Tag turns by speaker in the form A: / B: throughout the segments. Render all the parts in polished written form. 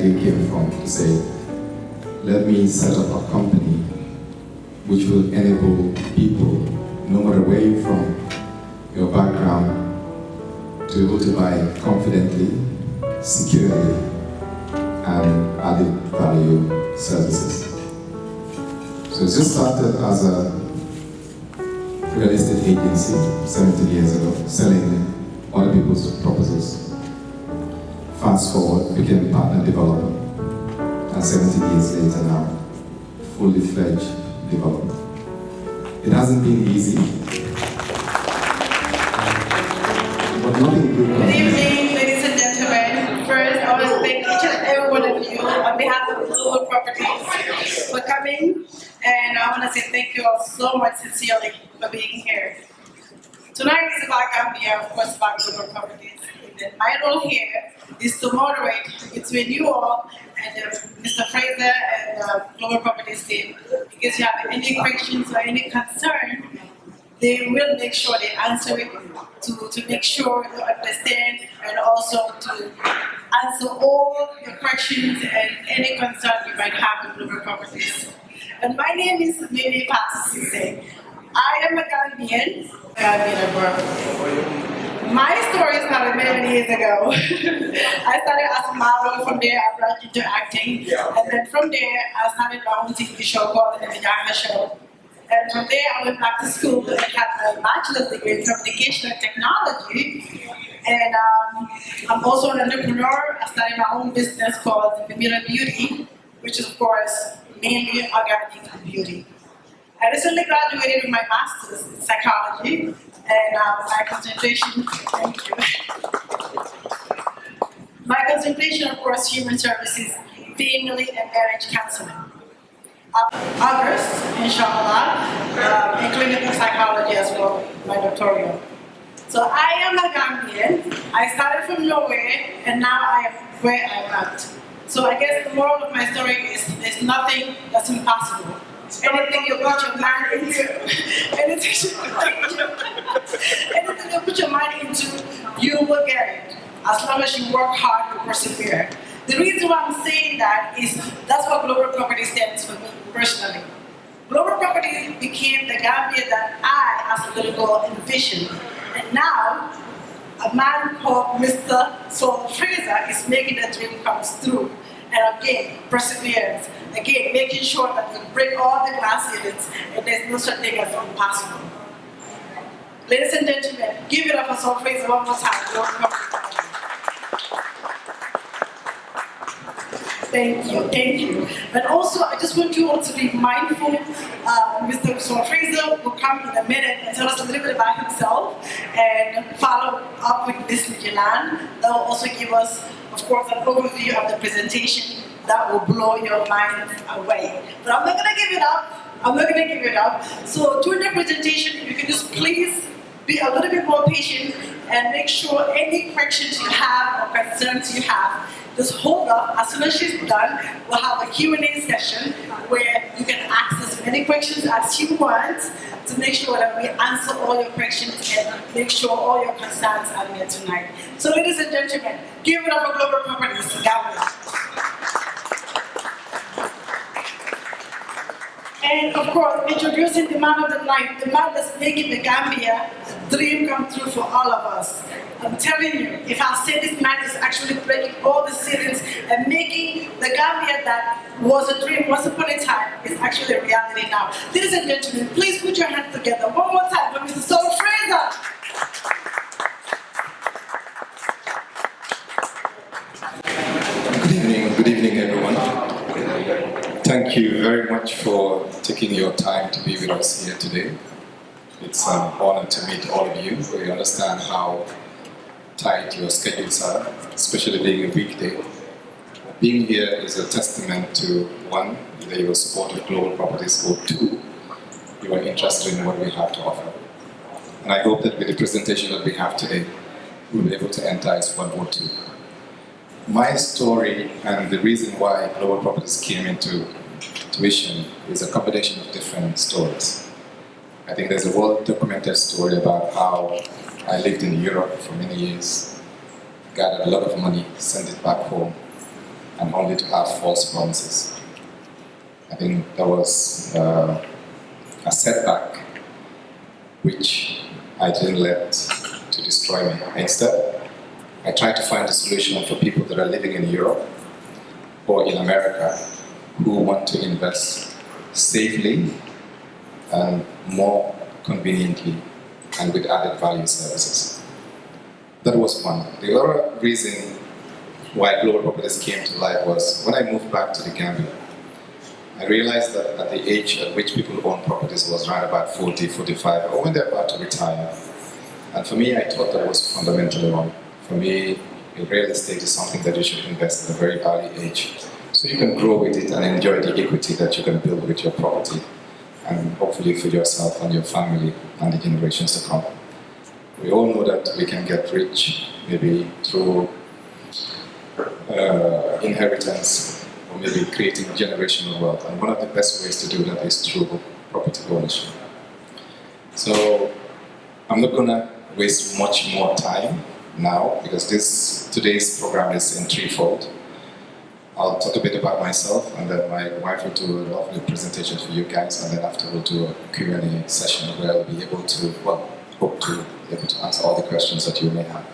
A: actually came from, to say, let me set up a company which will enable people, no matter where you're from, your background, to be able to buy confidently, securely, and added value services. So it just started as a real estate agency 17 years ago, selling other people's properties. Fast forward, became partner developer, and 17 years later now, fully fledged developer. It hasn't been easy, but nothing good comes
B: Good
A: easy.
B: evening, ladies and gentlemen. First, I want to thank each and every one of you on behalf of Global Properties for coming. And I want to say thank you all so much sincerely for being here. Tonight is about Gambia, of course, about Global Properties. And my role here is to moderate between you all and Mr. Fraser and the Global Properties team. Because you have any questions or any concern, they will make sure they answer it to make sure you understand and also to answer all your questions and any concern you might have with Global Properties. And my name is Mimi Patisise. I am a Gambian at birth. My story started many years ago. I started as a model. From there I branched into acting, and then from there I started my own TV show called The Vijana Show. And from there, I went back to school and had my bachelor's degree in communication and technology. And I'm also an entrepreneur. I started my own business called Mimira Beauty, which is, of course, mainly organic beauty. I recently graduated with my master's in psychology, and my concentration, thank you. My concentration, of course, human services, family and marriage counseling. Others, inshallah, in clinical psychology as well, my doctoral. So I am a Gambian. I started from nowhere, and now I am where I'm at. So I guess the moral of my story is there's nothing that's impossible. Anything you put your mind into, anything you put your mind into, you will get it. As long as you work hard and persevere. The reason why I'm saying that is that's what Global Property stands for me personally. Global Property became the Gambia that I, as a little girl, envisioned. And now, a man called Mr. Saul Fraser is making the dream come true. And again, perseverance. Again, making sure that we break all the glass ceilings and there's no such thing as impossible. Ladies and gentlemen, give it up for Saul Fraser one more time. Global Property. Thank you, thank you. And also, I just want you all to be mindful. Mr. Saul Fraser will come in a minute and tell us a little bit about himself and follow up with Ms. Nijilan. That will also give us, of course, an overview of the presentation that will blow your mind away. But I'm not going to give it up. I'm not going to give it up. So during the presentation, if you can just please be a little bit more patient and make sure any questions you have or concerns you have, just hold up. As soon as she's done, we'll have a Q&A session where you can ask as many questions as you want to make sure that we answer all your questions and make sure all your concerns are there tonight. So ladies and gentlemen, give it up for Global Properties. Gambia. And of course, introducing the man of the night, the man that's making the Gambia dream come true for all of us. I'm telling you, if I say this man is actually breaking all the ceilings and making the Gambia that was a dream once upon a time is actually a reality now. Ladies and gentlemen, please put your hands together one more time for Mr. Saul Fraser.
A: Good evening everyone. Thank you very much for taking your time to be with us here today. It's an honor to meet all of you. We understand how tight your schedules are, especially being a weekday. Being here is a testament to, one, that your support of Global Properties, or two, you are interested in what we have to offer. And I hope that with the presentation that we have today, we'll be able to entice one or two. My story and the reason why Global Properties came into tuition is a combination of different stories. I think there's a well-documented story about how I lived in Europe for many years, gathered a lot of money, sent it back home, and only to have false promises. I think that was a setback which I didn't let to destroy me. Instead, I tried to find a solution for people that are living in Europe or in America who want to invest safely and more conveniently and with added value services. That was one. The other reason why Global Properties came to life was when I moved back to the Gambia, I realized that at the age at which people own properties was around about 40, 45, or when they're about to retire. And for me, I thought that was fundamentally wrong. For me, real estate is something that you should invest at a very early age, so you can grow with it and enjoy the equity that you can build with your property, and hopefully for yourself and your family and the generations to come. We all know that we can get rich maybe through inheritance or maybe creating generational wealth, and one of the best ways to do that is through property ownership. So I'm not going to waste much more time now because today's program is in threefold. I'll talk a bit about myself, and then my wife will do a lovely presentation for you guys, and then after we'll do a Q&A session where I'll be able to, hope to be able to answer all the questions that you may have.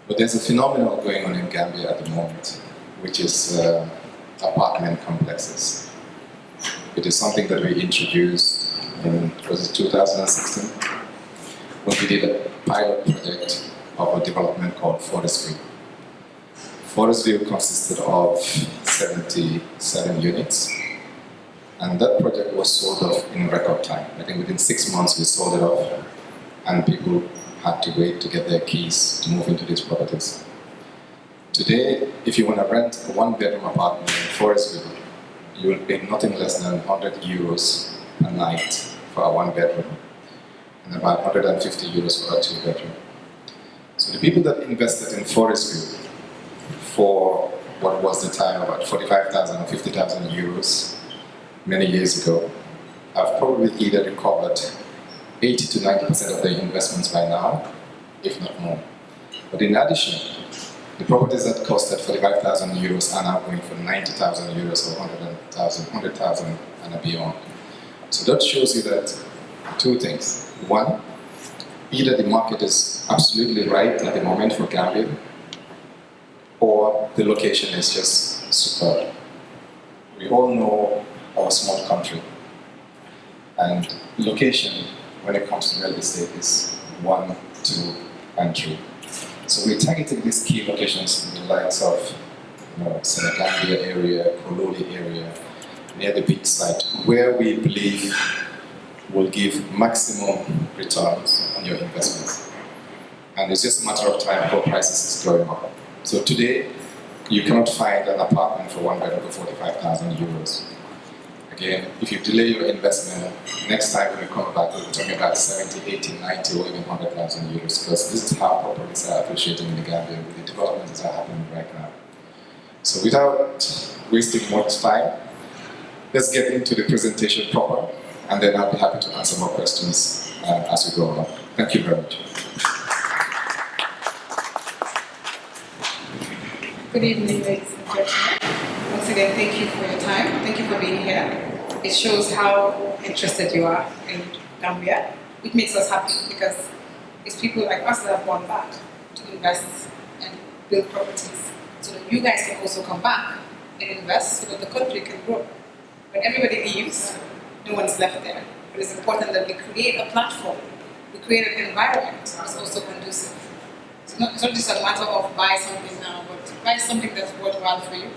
A: But there's a phenomenon going on in Gambia at the moment, which is apartment complexes. It is something that we introduced in, was it 2016? When we did a pilot project of a development called Forestview. Forestview consisted of 77 units, and that project was sold off in record time. I think within 6 months we sold it off, and people had to wait to get their keys to move into these properties. Today, if you want to rent a one-bedroom apartment in Forestview, you will pay nothing less than 100 euros a night for a one-bedroom, and about 150 euros for a two-bedroom. So the people that invested in Forestview for what was the time about 45,000 or 50,000 euros many years ago have probably either recovered 80 to 90% of their investments by now, if not more. But in addition, the properties that costed 45,000 euros are now going for 90,000 euros or 100,000 and beyond. So that shows you that two things. One, either the market is absolutely right at the moment for Gambia, or the location is just superb. We all know our small country, and location when it comes to real estate is 1, 2, and 3. So we're targeting these key locations in the likes of Senegambia area, Kololi area, near the beach site, where we believe will give maximum returns on your investments. And it's just a matter of time before prices is going up. So today, you cannot find an apartment for one bedroom for 45,000 euros. Again, if you delay your investment, next time when you come back, we'll be talking about 70, 80, 90, or even 100,000 euros, because this is how properties are appreciated in the Gambia with the developments that are happening right now. So without wasting much time, let's get into the presentation proper, and then I'll be happy to answer more questions as we go along. Thank you very much.
B: Good evening, ladies and gentlemen. Once again, thank you for your time. Thank you for being here. It shows how interested you are in Gambia, which makes us happy because it's people like us that have gone back to invest and build properties so that you guys can also come back and invest so that the country can grow. When everybody leaves, no one's left there. But it's important that we create a platform, we create an environment that's also conducive. It's not just a matter of buy something now, but buy something that's worthwhile for you,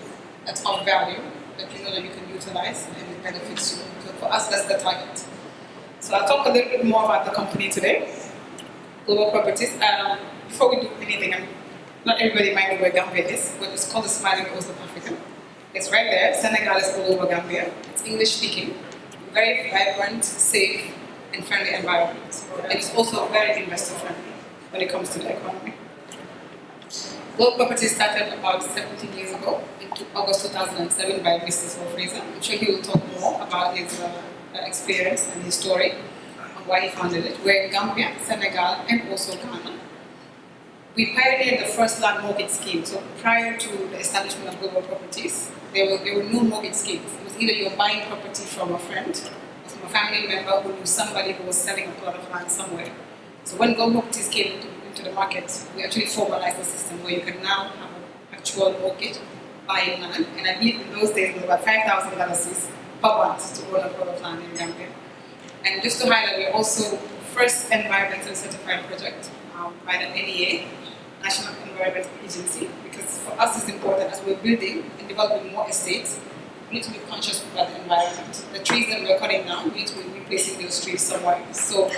B: that's of value, that you know that you can utilize and it benefits you. So for us, that's the target. So I'll talk a little bit more about the company today, Global Properties. Before we do anything, not everybody might know where Gambia is, but it's called the Smiling Coast of Africa. It's right there. Senegal is all over Gambia. It's English speaking, very vibrant, safe, and friendly environment. And it's also very investor friendly when it comes to the economy. Global Properties started about 17 years ago, in August 2007 by Mr. Saul Fraser. I'm sure he will talk more about his experience and his story and why he founded it. We're in Gambia, Senegal, and also Ghana.
C: We pioneered the first land mortgage scheme. So prior to the establishment of global properties, there were no mortgage schemes. It was either you're buying property from a friend or from a family member who knew somebody who was selling a plot of land somewhere. So when global properties came into the market, we actually formalized the system where you can now have an actual mortgage, buying land, and I believe in those days it was about $5,000 per month to own a plot of land in Gambia. And just to highlight, we're also the first environmental certified project by the NEA, National Environmental Agency, because for us it's important as we're building and developing more estates, we need to be conscious about the environment. The trees that we're cutting down, we need to be replacing those trees somewhere. So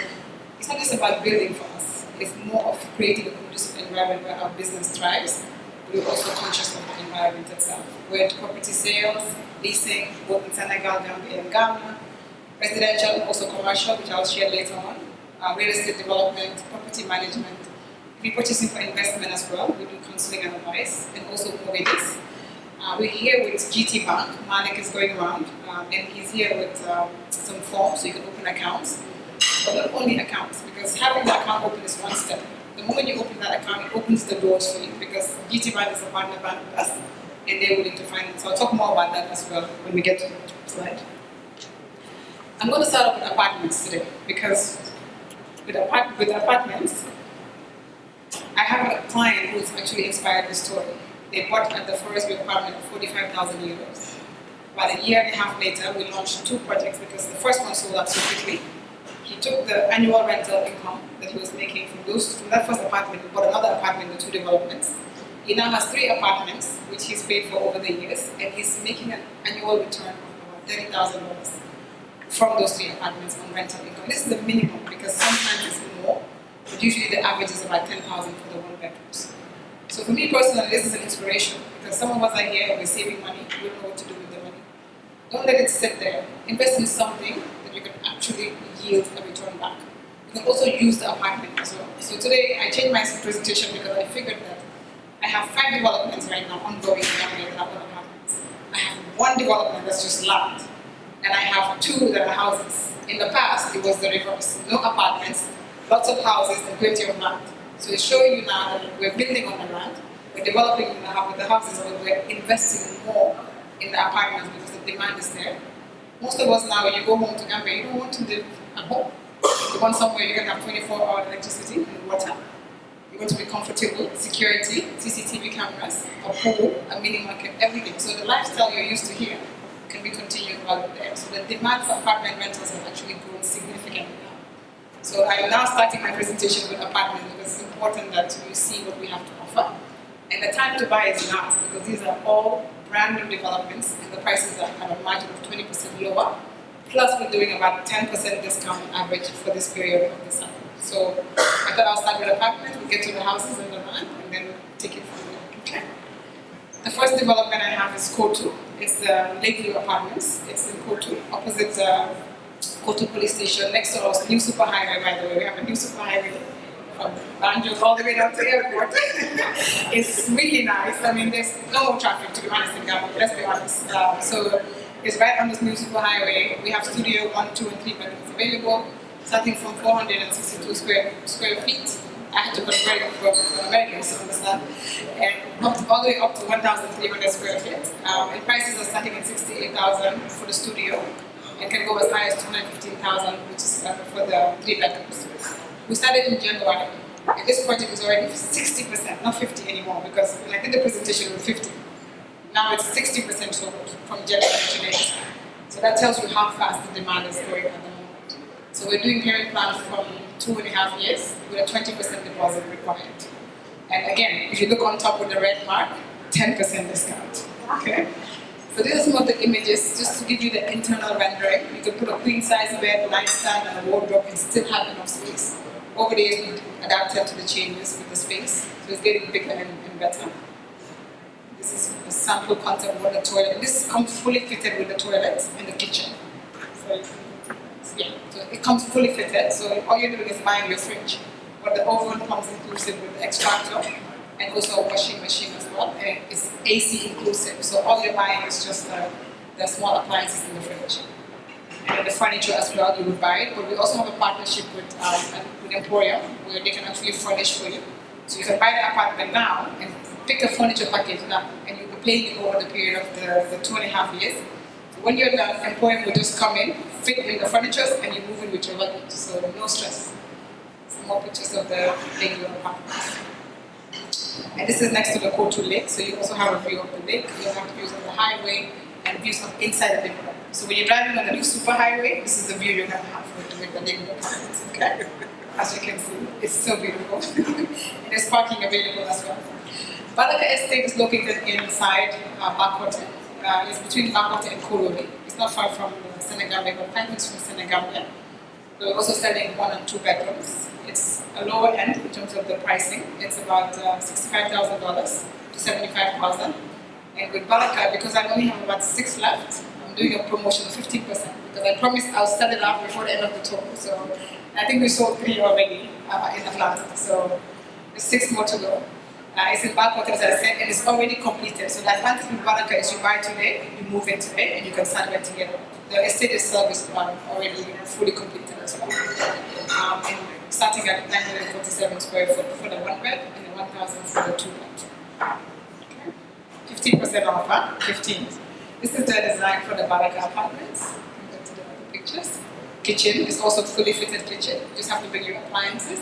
C: it's not just about building for us, it's more of creating a conducive environment where our business thrives. We're also conscious of the environment itself. We're into property sales, leasing, both in Senegal, Gambia, and Ghana, residential and also commercial, which I'll share later on, real estate development, property management, repurchasing for investment as well. We do counseling and advice, and also mortgages. We're here with GT Bank. Malik is going around, and he's here with some forms so you can open accounts. But not only accounts, because having an account open is one step. The moment you open that account, it opens the doors for you, because GT Bank is a partner bank with us, and they're willing to finance. So I'll talk more about that as well when we get to the slide. I'm going to start off with apartments today, because with apartments, I have a client who's actually inspired this story. They bought at the first apartment 45,000 euros. About a year and a half later, we launched 2 projects because the first one sold out so quickly. He took the annual rental income that he was making from that first apartment, he bought another apartment in 2 developments. He now has 3 apartments, which he's paid for over the years, and he's making an annual return of about $30,000 from those 3 apartments on rental income. This is the minimum, because sometimes it's more, but usually the average is about $10,000 for the 1 bedrooms. So for me personally, this is an inspiration, because some of us are here, we're saving money, we don't know what to do with the money. Don't let it sit there. Invest in something that you can actually yield a return back. You can also use the apartment as well. So today I changed my presentation because I figured that I have 5 developments right now ongoing in Gambia that are apartments. I have 1 development that's just land, and I have 2 that are houses. In the past, it was the reverse. No apartments, lots of houses, and plenty of land. So it's showing you now that we're building on the land, we're developing with the houses, but we're investing more in the apartments because the demand is there. Most of us now, when you go home to Gambia, you don't want to live at home. You want somewhere you're going to have 24-hour electricity and water. You want to be comfortable, security, CCTV cameras, a pool, a mini market, everything. So the lifestyle you're used to here can be continued while there. So the demand for apartment rentals has actually grown significantly now. So I'm now starting my presentation with apartments because it's important that you see what we have to offer. And the time to buy is now, because these are all brand new developments and the prices are at a margin of 20% lower. Plus we're doing about 10% discount on average for this period of the summer. So I thought I'll start with apartments, we'll get to the houses and the land, and then take it from there. Okay. The first development I have is Kotu. It's the Lakeview Apartments. It's in Kotu, opposite Kotu Police Station, next to our new superhighway, by the way. We have a new superhighway from Banjul all the way down to the airport. It's really nice. I mean, there's no more traffic, to be honest, in Gambia, let's be honest. So it's right on this new superhighway. We have studio 1, 2, and 3 bedrooms available, starting from 462 square feet. I had to convert it for Americans to understand, and all the way up to 1,300 square feet. And prices are starting at 68,000 for the studio, and can go as high as 215,000, which is for the 3 bedrooms. We started in January, and this project is already 60%, not 50 anymore, because when I did the presentation it was 50. Now it's 60% sold from January to May. So that tells you how fast the demand is going at the moment. So we're doing payment plans from 2.5 years with a 20% deposit required. And again, if you look on top with the red mark, 10% discount. Okay. So these are some of the images, just to give you the internal rendering. You can put a queen size bed, nightstand, and a wardrobe and still have enough space. Over the years, we've adapted to the changes with the space, so it's getting bigger and better. This is a sample concept of the toilet. This comes fully fitted with the toilet and the kitchen. So yeah, so it comes fully fitted. So all you're doing is buying your fridge, but the oven comes inclusive with the extractor and also a washing machine as well. And it's AC inclusive, so all you're buying is just the small appliances in the fridge. And the furniture as well, you would buy it. But we also have a partnership with Emporium, where they can actually furnish for you. So you can buy the apartment now and pick a furniture package now, and you'll be paying it over the period of the 2.5 years. So when you're done, employer will just come in, fit in the furniture, and you move in with your luggage. So no stress. Some more pictures of the Bangalore apartments. And this is next to the Kotu Lake, so you also have a view of the lake. You have views of the highway and views of inside the neighborhood. So when you're driving on the new superhighway, this is the view you're going to have for the neighborhood apartments, okay? As you can see, it's so beautiful. And there's parking available as well. Balaka Estate is located inside Bakote. It's between Bakote and Kololi. It's not far from Senegambia, but 5 minutes from Senegambia. We're also selling 1 and 2 bedrooms. It's a lower end in terms of the pricing. It's about $65,000 to $75,000. And with Balaka, because I only have about 6 left, I'm doing a promotion of 15% because I promised I'll sell it out before the end of the tour. So I think we sold 3 already in Atlanta. So there's 6 more to go. It's in Backwater, as I said, and it's already completed. So the advantage with Balaka is you buy today, you move in today, and you can start renting it. The estate itself is already fully completed as well. And starting at 947 square foot for the 1 bed and the 1,000 for the 2 bed. Okay. 15% off, huh? 15. This is the design for the Balaka apartments. Go to the other pictures. Kitchen is also fully fitted kitchen. You just have to bring your appliances.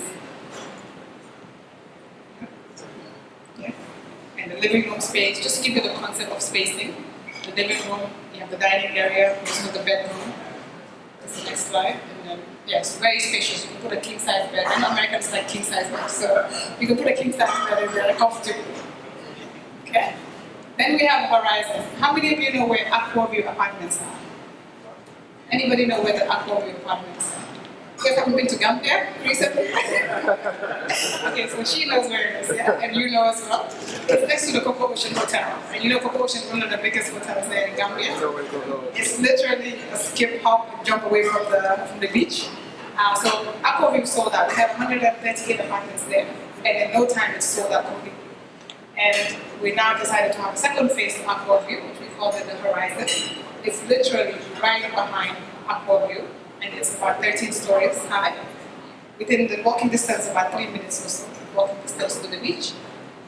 C: And the living room space, just to give you the concept of spacing. The living room, you have the dining area, also the bedroom. That's the next slide. And then, yes, very spacious. You can put a king size bed. I know Americans like king size beds, so you can put a king size bed in there comfortably. Okay. Then we have Horizon. How many of you know where Aquaview apartments are? Anybody know where the Aquaview apartments are? You guys haven't been to Gambia recently? Okay, so she knows where it is, yeah? And you know as well. It's next to the Coco Ocean Hotel. And you know Coco Ocean is one of the biggest hotels there in Gambia. It's literally a skip, hop, and jump away from the beach. So Aquaview sold out. We have 138 apartments there. And in no time it's sold out completely. And we now decided to have a second phase to Aquaview, which we call it the Horizon. It's literally right behind Aquaview. And it's about 13 stories high. Within the walking distance, about 3 minutes or so, walking distance to the beach.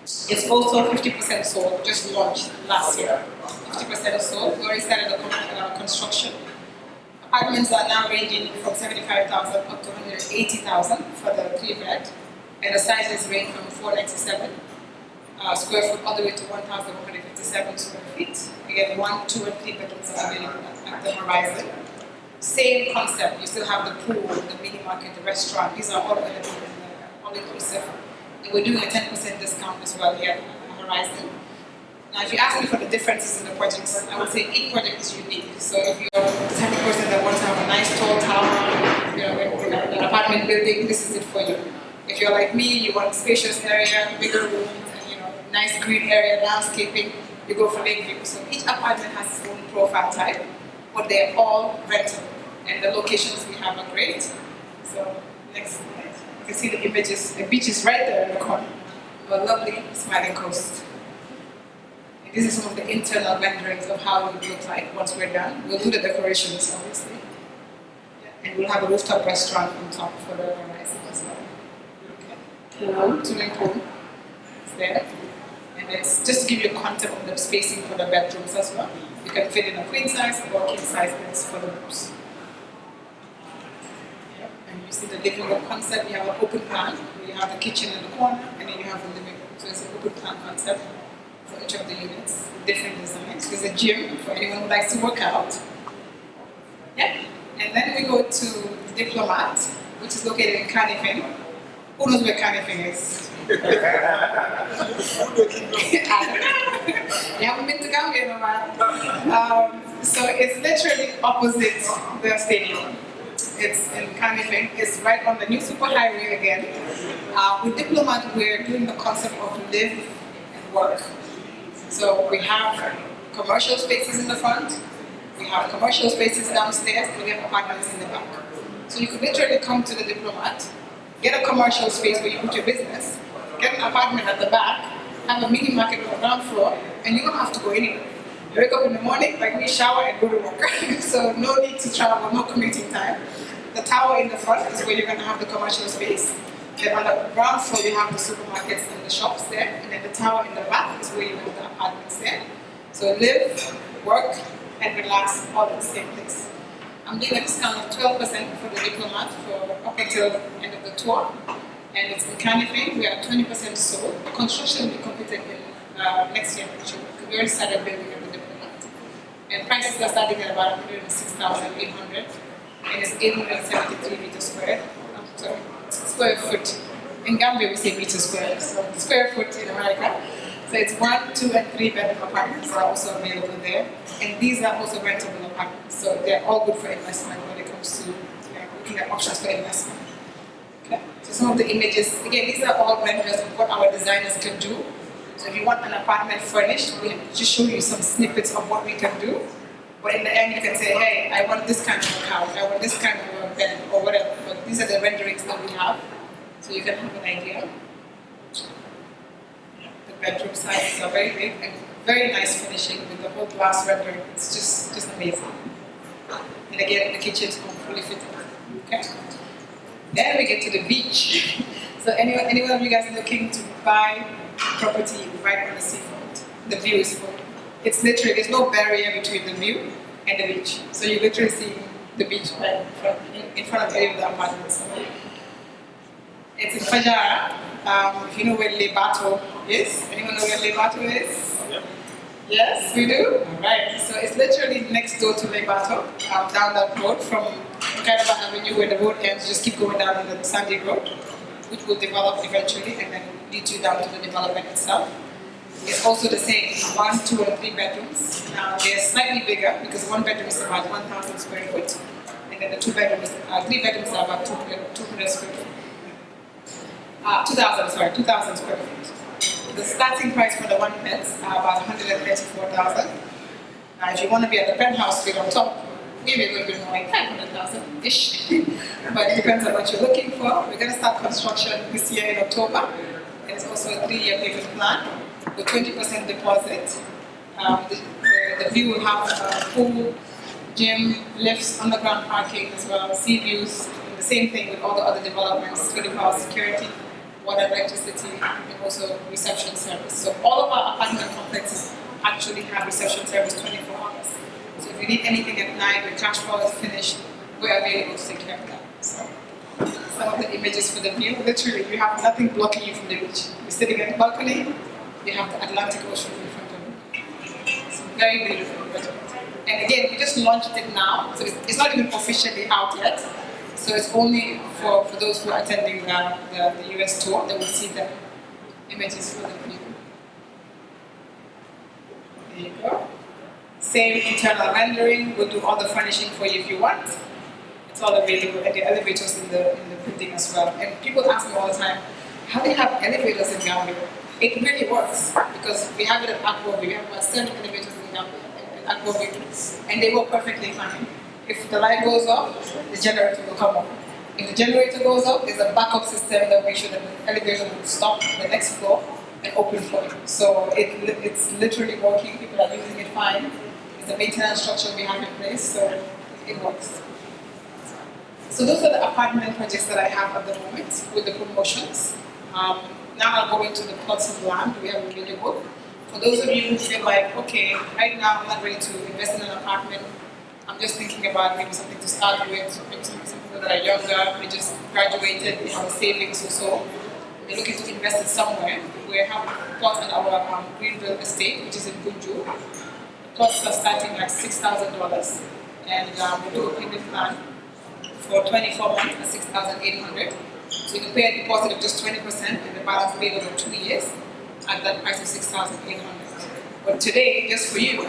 C: It's also 50% sold, just launched last year. 50% sold. We already started the construction. Apartments are now ranging from 75,000 up to 180,000 for the 3-bed. And the sizes range from 497 square foot all the way to 1,157 square feet. Again, 1, 2, and 3 bedrooms are available at the Horizon. Same concept, you still have the pool, the mini market, the restaurant, these are all available in the all-inclusive. And we're doing a 10% discount as well here at Horizon. Now if you ask me for the differences in the projects, I would say each project is unique. So if you're the type of person that wants to have a nice tall tower, an apartment building, this is it for you. If you're like me, you want a spacious area, bigger rooms, and nice green area, landscaping, you go for Lakeview. So each apartment has its own profile type, but they're all rental. And the locations we have are great. So next slide. You can see the images. The beach is right there in the corner. A lovely smiling coast. And this is some of the internal renderings of how it would look like once we're done. We'll do the decorations, obviously. Yeah. And we'll have a rooftop restaurant on top for the Horizon as well. Okay. Pool, swimming pool. It's there. And it's just to give you a concept of the spacing for the bedrooms as well. You can fit in a queen size or king size beds for the rooms. And you see the living room concept, you have an open plan, you have the kitchen in the corner, and then you have the living room. So it's an open plan concept for each of the units, different designs. There's a gym for anyone who likes to work out. Yeah. And then we go to Diplomat, which is located in Carnifing. Who knows where Carnifing is? You haven't been to Gambia in a while. So it's literally opposite the stadium. It's in Carnifing. It's right on the new superhighway again. With Diplomat, we're doing the concept of live and work. So we have commercial spaces in the front, we have commercial spaces downstairs, and we have apartments in the back. So you could literally come to the Diplomat, get a commercial space where you put your business, get an apartment at the back, have a mini market on the ground floor, and you don't have to go anywhere. You wake up in the morning, like me, shower and go to work. So no need to travel, no commuting time. The tower in the front is where you're going to have the commercial space. And Then on the ground floor, you have the supermarkets and the shops there, and then the tower in the back is where you have the apartments there. So live, work, and relax all in the same place. I'm doing a discount of 12% for the diplomat for up until the end of the tour. And it's in Canopy, we are 20% sold. Construction will be completed in next year, actually. We already started building at the diplomat. And prices are starting at about 106,800. And it's 873 meters squared. Sorry, square foot. In Gambia, we say meter square, so square foot in America. So it's 1, 2, and 3 bedroom apartments are also available there. And these are also rentable apartments. So they're all good for investment when it comes to looking at options for investment. Okay. So some of the images, again, these are all renders of what our designers can do. So if you want an apartment furnished, we just show you some snippets of what we can do. But in the end, you can say, hey, I want this kind of a couch, I want this kind of a bed, or whatever. But these are the renderings that we have. So you can have an idea. The bedroom sizes are very big and very nice finishing with the whole glass rendering. It's just amazing. And again, the kitchen's fully fitted. Okay. Then we get to the beach. So anyone of you guys looking to buy property right on the seafront, the view is full. It's literally, there's no barrier between the view and the beach. So you literally see the beach right in front of any of the apartments. It's in Fajara. If you know where Lebato is, anyone know where Lebato is? Yep. Yes, we do? Alright, so it's literally next door to Lebato, down that road from Kairaba Avenue where the road ends, just keep going down the Sandy Road, which will develop eventually and then lead you down to the development itself. It's also the same, 1, 2, and 3 bedrooms. Now they're slightly bigger because 1 bedroom is about 1,000 square foot, and then the 3 bedrooms are about 200 square foot. 2,000 square feet. The starting price for the 1 beds are about 134,000. Now, if you want to be at the penthouse suite on top, maybe a little bit more like 500,000-ish. But it depends on what you're looking for. We're going to start construction this year in October. There's also a 3-year payment plan with 20% deposit. The view will have a pool, gym, lifts, underground parking as well, sea views. And the same thing with all the other developments, 24-hour security, water, electricity, and also reception service. So all of our apartment complexes actually have reception service 24 hours. So if you need anything at night, the cash flow is finished, we're available to take care of that. So some of the images for the view, literally you have nothing blocking you from the beach. You're sitting at the balcony, you have the Atlantic Ocean in front of you. It's very beautiful. And again, we just launched it now, so it's not even officially out yet. So it's only for those who are attending the U.S. tour that will see the images for the view. There you go. Same internal rendering, we'll do all the furnishing for you if you want. It's all available, and the elevators in the building as well. And people ask me all the time, how do you have elevators in Gambia? It really works, because we have it at Aqua. We have about 7 elevators in Gambia at Aqua, and they work perfectly fine. If the light goes off, the generator will come on. If the generator goes off, there's a backup system that makes sure that the elevator will stop on the next floor and open for you. So it's literally working. People are using it fine. It's a maintenance structure we have in place, so it works. So those are the apartment projects that I have at the moment with the promotions. Now I'll go into the plots of land we have available. For those of you who feel like, okay, right now I'm not ready to invest in an apartment, I'm just thinking about maybe something to start with, maybe some people that are younger, they just graduated, they have savings or so, they're looking to invest it somewhere. We have a plot at our Greenville estate, which is in Gunju. The plots are starting at $6,000, and we do a payment plan for 24 months at $6,800. So you can pay a deposit of just 20% and the balance paid over 2 years at that price of $6,800. But today, just for you,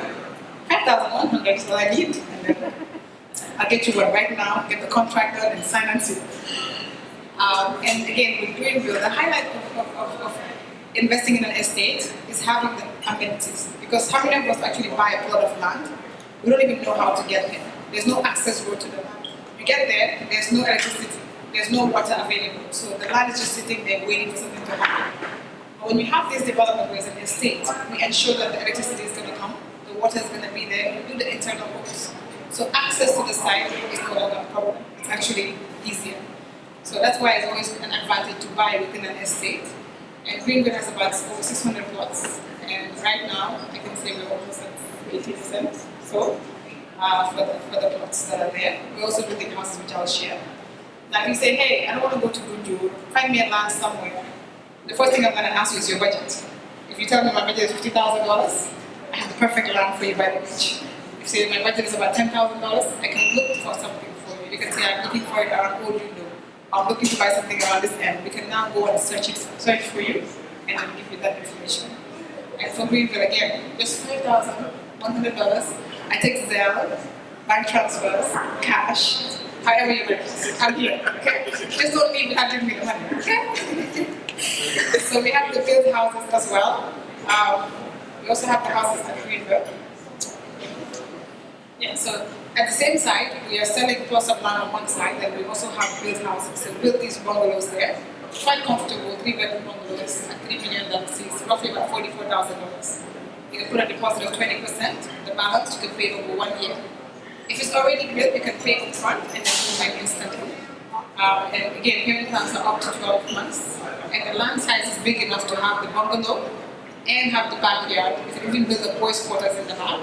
C: $5,100 is all I need. And then I'll get you one right now, get the contract done and finance it. And again, with Greenville, the highlight of investing in an estate is having the amenities. Because how many of us actually buy a plot of land? We don't even know how to get there. There's no access road to the land. You get there, there's no electricity, there's no water available. So the land is just sitting there waiting for something to happen. But when you have this development where it's an estate, we ensure that the electricity is going to come, the water is going to be there, we do the internal roads. So access to the site is no longer a problem. It's actually easier. So that's why it's always an advantage to buy within an estate. And Greenville has about over 600 plots. And right now, I can say we're almost at 80% so for the plots that are there. We're also building houses, which I'll share. Now, if you say, hey, I don't want to go to Gunjur, find me a land somewhere, the first thing I'm going to ask you is your budget. If you tell me my budget is $50,000, I have the perfect land for you by the beach. If you say my budget is about $10,000, I can look for something for you. You can say I'm looking for it around Old Window. I'm looking to buy something around this end. We can now go and search for you and then give you that information. And for Greenville, again, just $5,100. I take Zelle, bank transfers, cash, however you want. I'm here, okay? Just don't leave without giving me the money, okay? So we have the built houses as well. We also have the houses at Greenville. Yeah, so at the same site, we are selling plots of land on one side, and we also have built houses. So we built these bungalows there, quite comfortable, 3-bedroom bungalows at $3 million, roughly about $44,000. You can put a deposit of 20%, the balance you can pay over 1 year. If it's already built, you can pay up front and then move back instantly. And again, payment plans are up to 12 months. And the land size is big enough to have the bungalow and have the backyard. You can even build the boys' quarters in the back.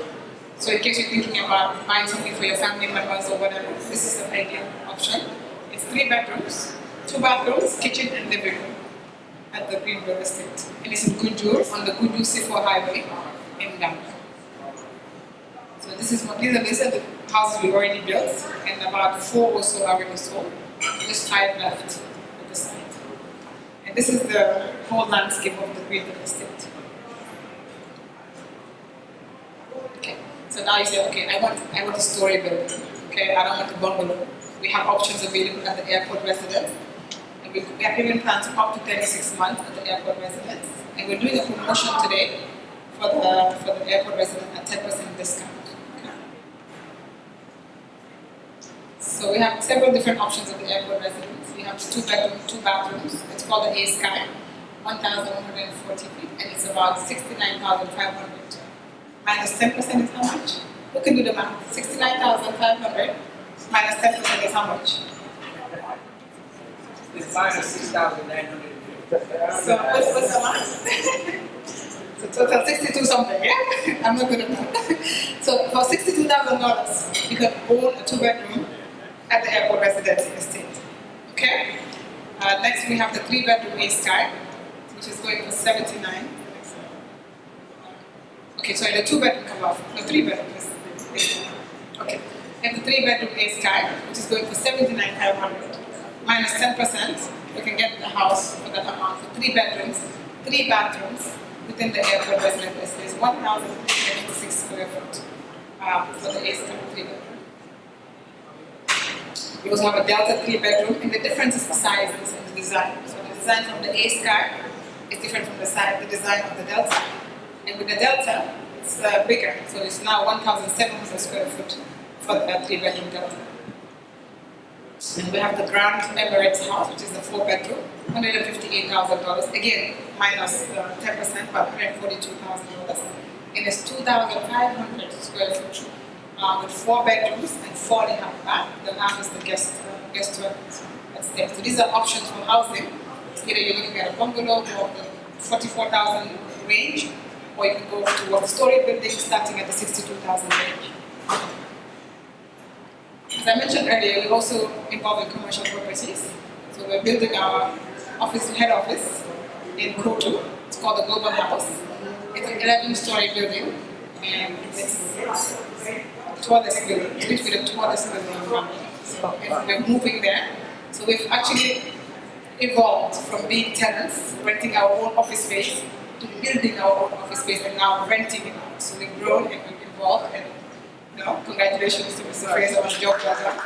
C: So in case you're thinking about buying something for your family members or whatever, this is an ideal option. It's 3 bedrooms, 2 bathrooms, kitchen and living room at the Greenville Estate. And it's in Gunjur on the Gunjur-Sifo Highway in Gambia. So these are the houses we already built, and about 4 or so are already sold. Just 5 left at the site. And this is the whole landscape of the Greenville Estate. Okay. So now you say, okay, I want a story building. Okay, I don't want a bungalow. We have options available at the airport residence. And we have payment plans up to 36 months at the airport residence. And we're doing a promotion today for the airport residence at 10% discount. Okay. So we have several different options at the airport residence. We have 2 bedrooms, 2 bathrooms. It's called the A-Sky, 1,140 feet, and it's about 69,500. Minus 10% is how much? Who can do the math? 69,500 minus 10% is how much?
D: It's minus 6,950.
C: So what's the math? So total 62 something, yeah? I'm not good at math. So for $62,000, you can own a 2-bedroom at the airport residency estate. Okay? Next we have the 3-bedroom A-Sky, which is going for 79. Okay, sorry, the 2-bedroom come off. The 3-bedroom is okay. And the 3-bedroom A-Sky, which is going for 79,500. Minus 10%, you can get the house for that amount for 3 bedrooms, 3 bathrooms within the airport residence estate. It's 1,056 square foot for the A-Sky 3-bedroom. We also have a Delta 3-bedroom, and the difference is the sizes and the design. So the design from the A-Sky is different from the design of the Delta. And with the Delta, it's bigger, so it's now 1,700 square foot for the 3-bedroom Delta. And we have the Grand Emirates house, which is the 4-bedroom, $158,000. Again, minus 10%, about $142,000. And it's 2,500 square foot with 4 bedrooms and 4 and a half bath. The half is the guest toilet that's there. So these are options for housing. Either you're looking at a bungalow or the 44,000 range, or you can go to a story building starting at the 62,000 range. As I mentioned earlier, we're also involved in commercial properties. So we're building our head office in Kotu. It's called the Global House. It's an 11-story building, and it's the tallest building. It's literally the tallest building in Gambia. So we're moving there. So we've actually evolved from being tenants, renting our own office space, to building our own office space and now renting it out. So we've grown and we've evolved, and congratulations to Mr. Fraser on the job well done.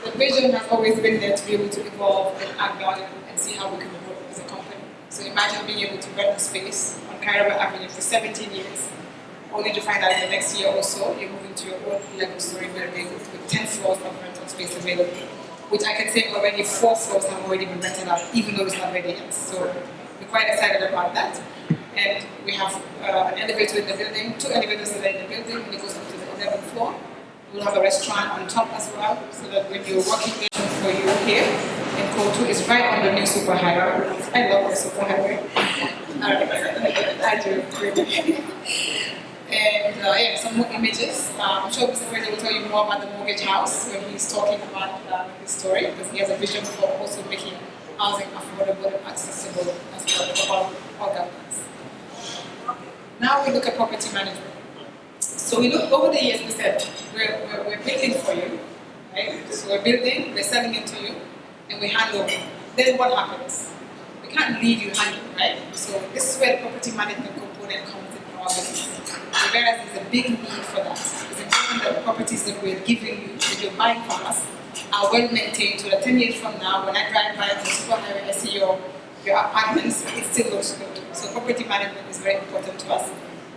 C: The vision has always been there to be able to evolve and add value and see how we can grow as a company. So imagine being able to rent a space on Kairaba Avenue for 17 years, only to find out in the next year or so you're moving to your own 11-story building with 10 floors of rental space available, which I can say already 4 floors have already been rented out, even though it's not ready yet. So we're quite excited about that. And we have an elevator in the building, 2 elevators in the building, and it goes up to the 11th floor. We'll have a restaurant on top as well, so that when you're working there for you here in Kotu, is right on the new superhighway. I love the superhighway. I do really. And yeah, some more images. I'm sure Mr. Fraser will tell you more about the mortgage house when he's talking about his story, because he has a vision for also making housing affordable and accessible as well for all Gambians. Now we look at property management. So we look over the years, we said, we're building for you, right? So we're building, we're selling it to you, and we hand over. Then what happens? We can't leave you hanging, right? So this is where the property management component comes in our business. We realize there's a big need for that. It's important that the properties that we're giving you, that you're buying from us, are well maintained, so that 10 years from now, when I drive by the superhighway, I see your apartments, it still looks good. So property management is very important to us.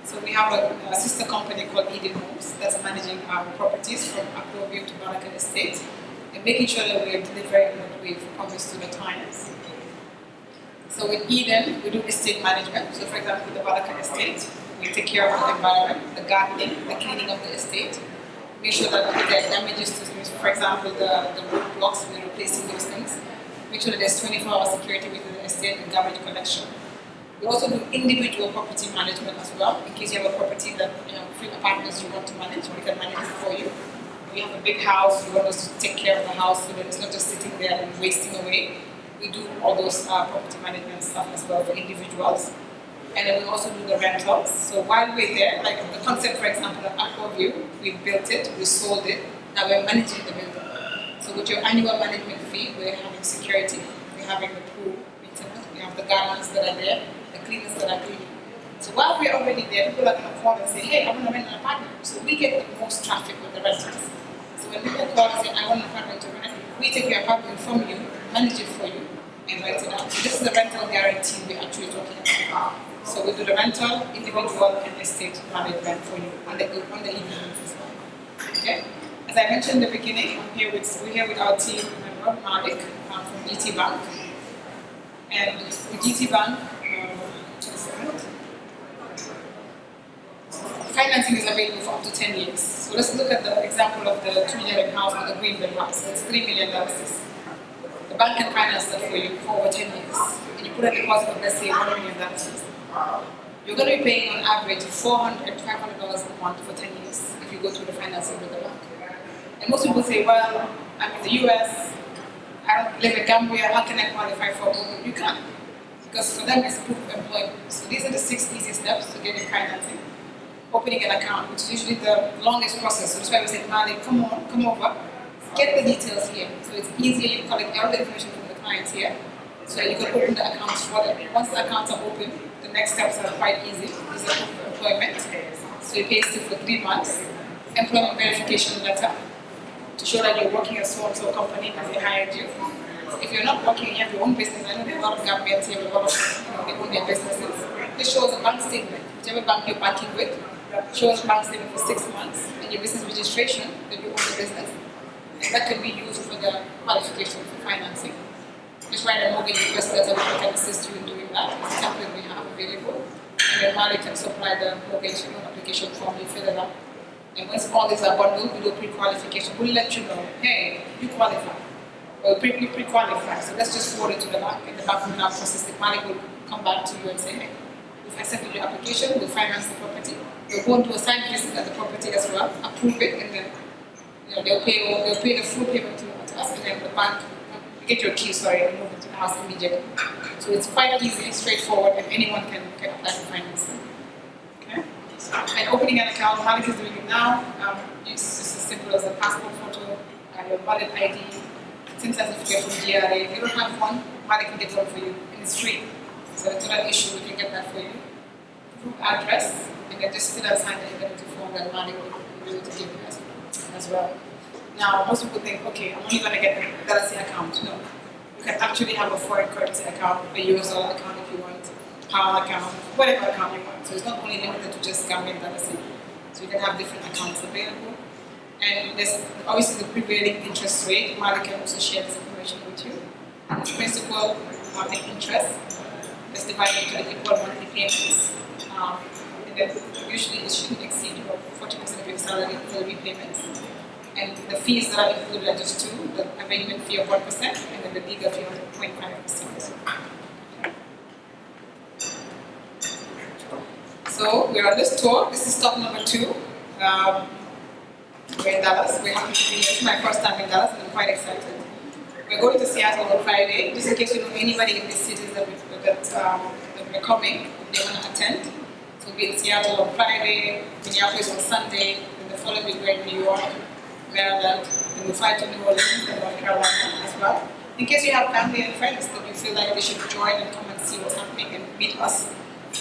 C: So we have a sister company called Eden Homes that's managing our properties from Aquaview to Baraka Estate and making sure that we are delivering what we've promised to the clients. So with Eden, we do estate management. So for example, with the Baraka Estate, we take care of the environment, the gardening, the cleaning of the estate, make sure that if there are damages to things, for example, the road blocks, we're replacing those things, make sure that there's 24-hour security within the estate and garbage collection. We also do individual property management as well. In case you have a property that, few apartments you want to manage, we can manage it for you. If you have a big house, you want us to take care of the house so that it's not just sitting there and wasting away. We do all those property management stuff as well for individuals. And then we also do the rentals. So while we're there, like the concept, for example, of Aquaview, we built it, we sold it, now we're managing the building. So with your annual management fee, we're having security, we're having the pool maintenance, we have the gardeners that are there, cleaners that are cleaning. So while we're already there, people are going to call and say, hey, I want to rent an apartment. So we get the most traffic with the rentals. So when people call and say, I want an apartment to rent, we take your apartment from you, manage it for you, and rent it out. So this is the rental guarantee we're actually talking about. So we do the rental, individual, and estate management for you on the evenings as well. Okay? As I mentioned in the beginning, we're here with our team member, Malik, from GT Bank. And with GT Bank, financing is available for up to 10 years. So let's look at the example of the 2-million house or the Greenville house. It's $3 million. The bank can finance that for you for over 10 years. And you put a deposit of, let's say, $1 million. You're going to be paying on average $400 to $500 a month for 10 years if you go through the financing with the bank. And most people say, well, I'm in the U.S., I don't live in Gambia, how can I qualify for a loan? You can't. Because for them, it's proof of employment. So these are the 6 easy steps to getting financing. Opening an account, which is usually the longest process. So that's why we said, Malik, come over, get the details here. So it's easier, you collect all the information from the clients here, so that you can open the accounts for them. Once the accounts are open, the next steps are quite easy. These are proof of employment. So you pay still for 3 months. Employment verification letter to show that you're working at so-and-so company and they hired you. If you're not working, you have your own business. I know there are a lot of Gambians here, a lot of they own their businesses. This shows a bank statement. Whichever bank you're banking with, shows a bank statement for 6 months and your business registration that you own the business. And that can be used for the qualification for financing. Just write a mortgage request letter which we can assist you in doing that. It's a template we have available. And then Malik can supply the mortgage application form, you fill it up. And once all these are bundled, we do pre-qualification. We'll let you know, hey, you qualify. Or pre-qualify. So let's just forward it to the bank, and the bank will now process it. Malik will come back to you and say, hey, we've accepted your application, we'll finance the property. We'll go into a site visit at the property as well, approve it, and then they'll pay the full payment to us, and then the bank will get your key, and move it to the house immediately. So it's quite easy, straightforward, and anyone can apply for financing. Okay? And opening an account, Malik is doing it now. It's just as simple as a passport photo, your valid ID, SIM certificate from GRA. If you don't have one, Malik can get one for you, and it's free. So it's not an issue, we can get that for you. Proof address, and then just fill out sign the identity form that Malik will be able to give you as well. Now, most people think, okay, I'm only going to get a Galaxy account. No. You can actually have a foreign currency account, a US dollar account if you want, pound account, whatever account you want. So it's not only limited to just Gambian Galaxy. So you can have different accounts available. And there's obviously the prevailing interest rate. Malik can also share this information with you. Principal, interest, is divided into the equal monthly payments. And then usually it shouldn't exceed your 40% of your salary for the repayments. And the fees that are included are just two, the arrangement fee of 1% and then the legal fee of 0.5%. So we're on this tour. This is stop number 2. We're in Dallas. We're happy to be here. This is my first time in Dallas and I'm quite excited. We're going to Seattle on Friday, just in case you know anybody in these cities that we're coming, they want to attend. So we'll be in Seattle on Friday, Minneapolis on Sunday, and the following week we're in New York, Maryland, and we'll fly to New Orleans and North Carolina as well. In case you have family and friends that you feel like they should join and come and see what's happening and meet us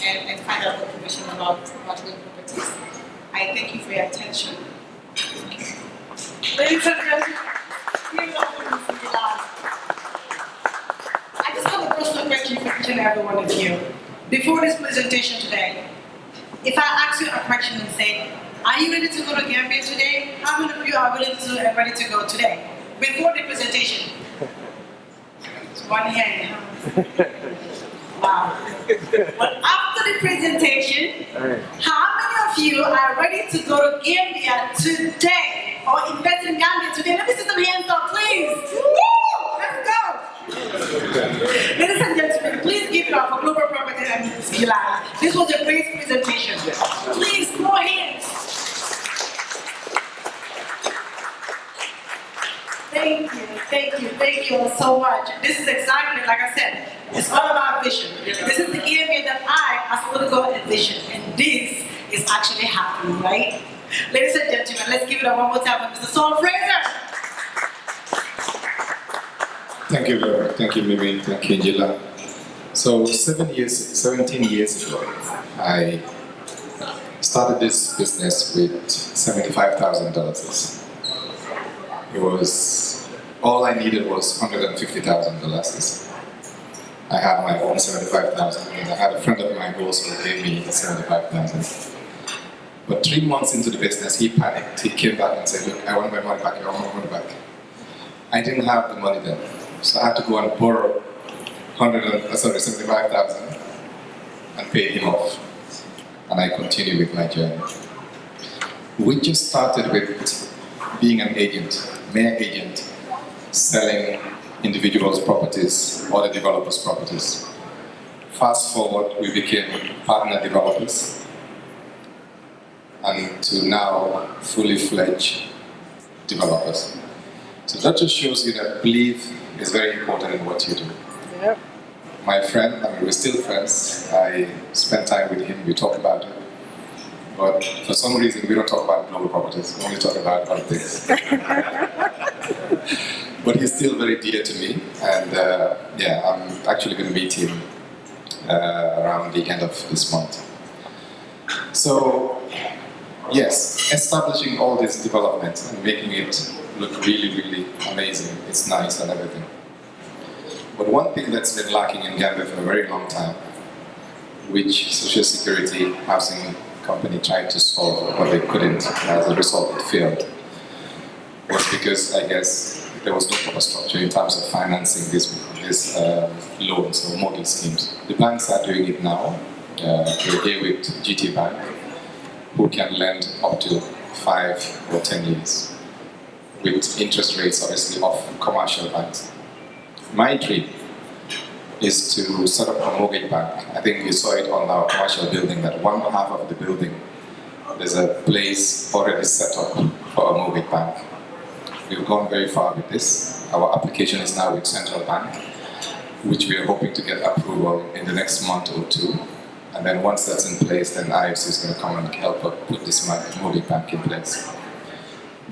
C: and find out information about real properties. I thank you for your attention.
B: Ladies and gentlemen, I just have a personal question for each and every one of you. Before this presentation today, if I ask you a question and say, are you ready to go to Gambia today? How many of you are ready to go today? Before the presentation? It's one hand. Wow. But after the presentation, how many of you are ready to go to Gambia today? Or invest in Gambia today? Let me see some hands up, please. Woo! Let's go. Ladies and gentlemen, please give it up for Global Property and Gilad. This was a great presentation. Please, more hands. Thank you all so much. This is exactly, like I said, it's all about vision. This is the Gambia that I, as a political envision, and this is actually happening, right? Ladies and gentlemen, let's give it up one more time for Mr. Saul Fraser.
A: Thank you, Laura. Thank you, Mimi. Thank you, Angela. So 17 years ago, I started this business with $75,000. It was, all I needed was $150,000. I had my own $75,000, and I had a friend of mine who also gave me $75,000. But 3 months into the business, he panicked. He came back and said, look, I want my money back, I want my money back. I didn't have the money then, so I had to go and borrow $75,000 and pay him off. And I continued with my journey. We just started with being an agent, mere agent, selling individuals' properties or the developers' properties. Fast forward, we became partner developers, and to now fully fledged developers. So that just shows you that belief is very important in what you do.
E: Yep.
A: My friend, I mean, we're still friends. I spend time with him, we talk about it. But for some reason, we don't talk about global properties, we only talk about other things. But he's still very dear to me, and yeah, I'm actually going to meet him around the end of this month. So, yes, establishing all this development and making it look really, really amazing, it's nice and everything. But one thing that's been lacking in Gambia for a very long time, which Social Security Housing Company tried to solve, but they couldn't, as a result it failed, was because I guess there was no proper structure in terms of financing these loans or mortgage schemes. The banks are doing it now. We're here with GT Bank, who can lend up to 5 or 10 years with interest rates obviously of commercial banks. My dream is to set up a mortgage bank. I think you saw it on our commercial building, that one half of the building, there's a place already set up for a mortgage bank. We've gone very far with this. Our application is now with Central Bank, which we are hoping to get approval in the next month or 2. And then once that's in place, then IFC is going to come and help us put this mortgage bank in place.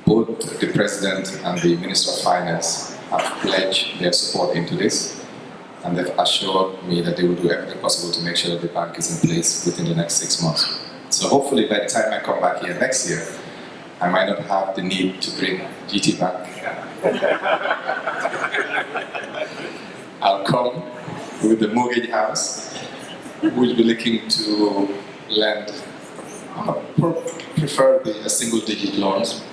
A: Both the President and the Minister of Finance have pledged their support into this, and they've assured me that they will do everything possible to make sure that the bank is in place within the next 6 months. So hopefully by the time I come back here next year, I might not have the need to bring GT back. I'll come with the mortgage house. We'll be looking to lend preferably a single-digit loans.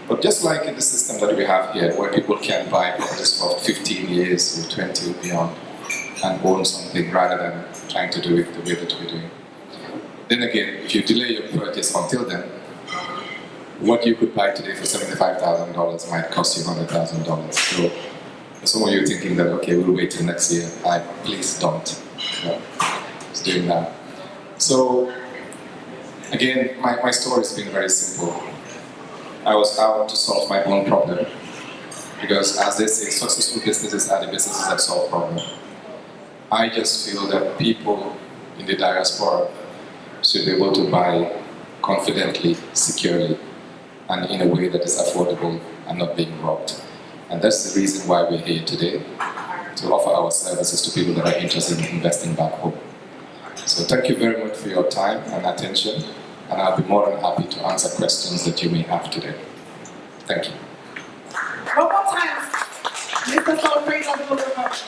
A: But just like in the system that we have here, where people can buy properties for 15 years or 20 or beyond and own something rather than trying to do it the way that we're doing. then again, if you delay your purchase until then, what you could buy today for $75,000 might cost you $100,000. So some of you thinking that, okay, we'll wait till next year. Please don't. You know, it's doing that. So again, my story has been very simple. I was out to solve my own problem. Because as they say, successful businesses are the businesses that solve problems. I just feel that people in the diaspora should be able to buy confidently, securely, and in a way that is affordable and not being robbed. And that's the reason why we're here today, to offer our services to people that are interested in investing back home. So thank you very much for your time and attention, and I'll be more than happy to answer questions that you may have today. Thank you.
B: One more time, Mr. Solfrid of Global Properties.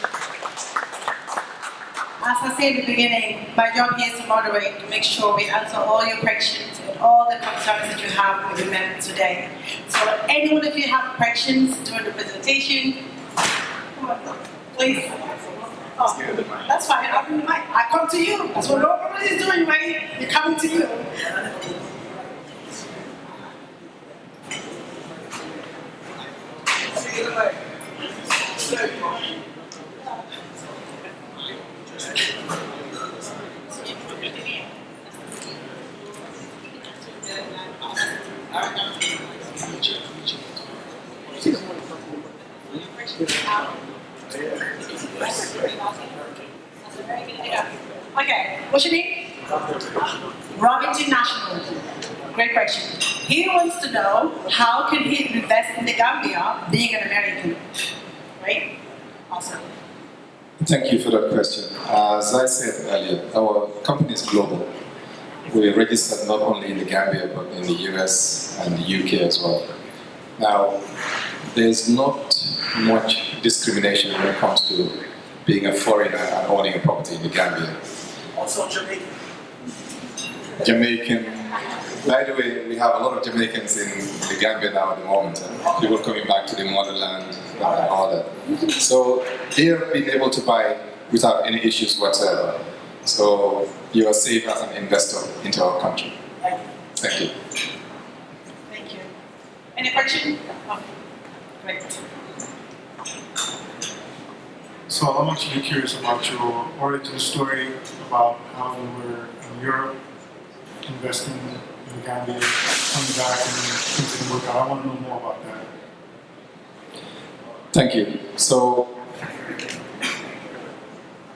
B: As I said in the beginning, my job here is to moderate, to make sure we answer all your questions and all the concerns that you have with the men today. So anyone of you have questions during the presentation, come on, please. Oh, that's fine, I'll bring the mic. I come to you. That's what nobody is doing, right? You're coming to you. Okay, what's your name? Rob International. Great question. He wants to know how can he invest in the Gambia being an American, right? Awesome.
A: Thank you for that question. As I said earlier, our company is global. We are registered not only in the Gambia, but in the U.S. and the U.K. as well. Now, there's not much discrimination when it comes to being a foreigner and owning a property in the Gambia.
D: Also Jamaican.
A: Jamaican. By the way, we have a lot of Jamaicans in the Gambia now at the moment. People coming back to the motherland and all that. So they have been able to buy without any issues whatsoever. So you are safe as an investor into our country. Thank you.
B: Thank you. Any question? Oh, great.
E: So I'm actually curious about your origin story, about how you were in Europe, investing in Gambia, coming back and things didn't work out. I want to know more about that.
A: Thank you. So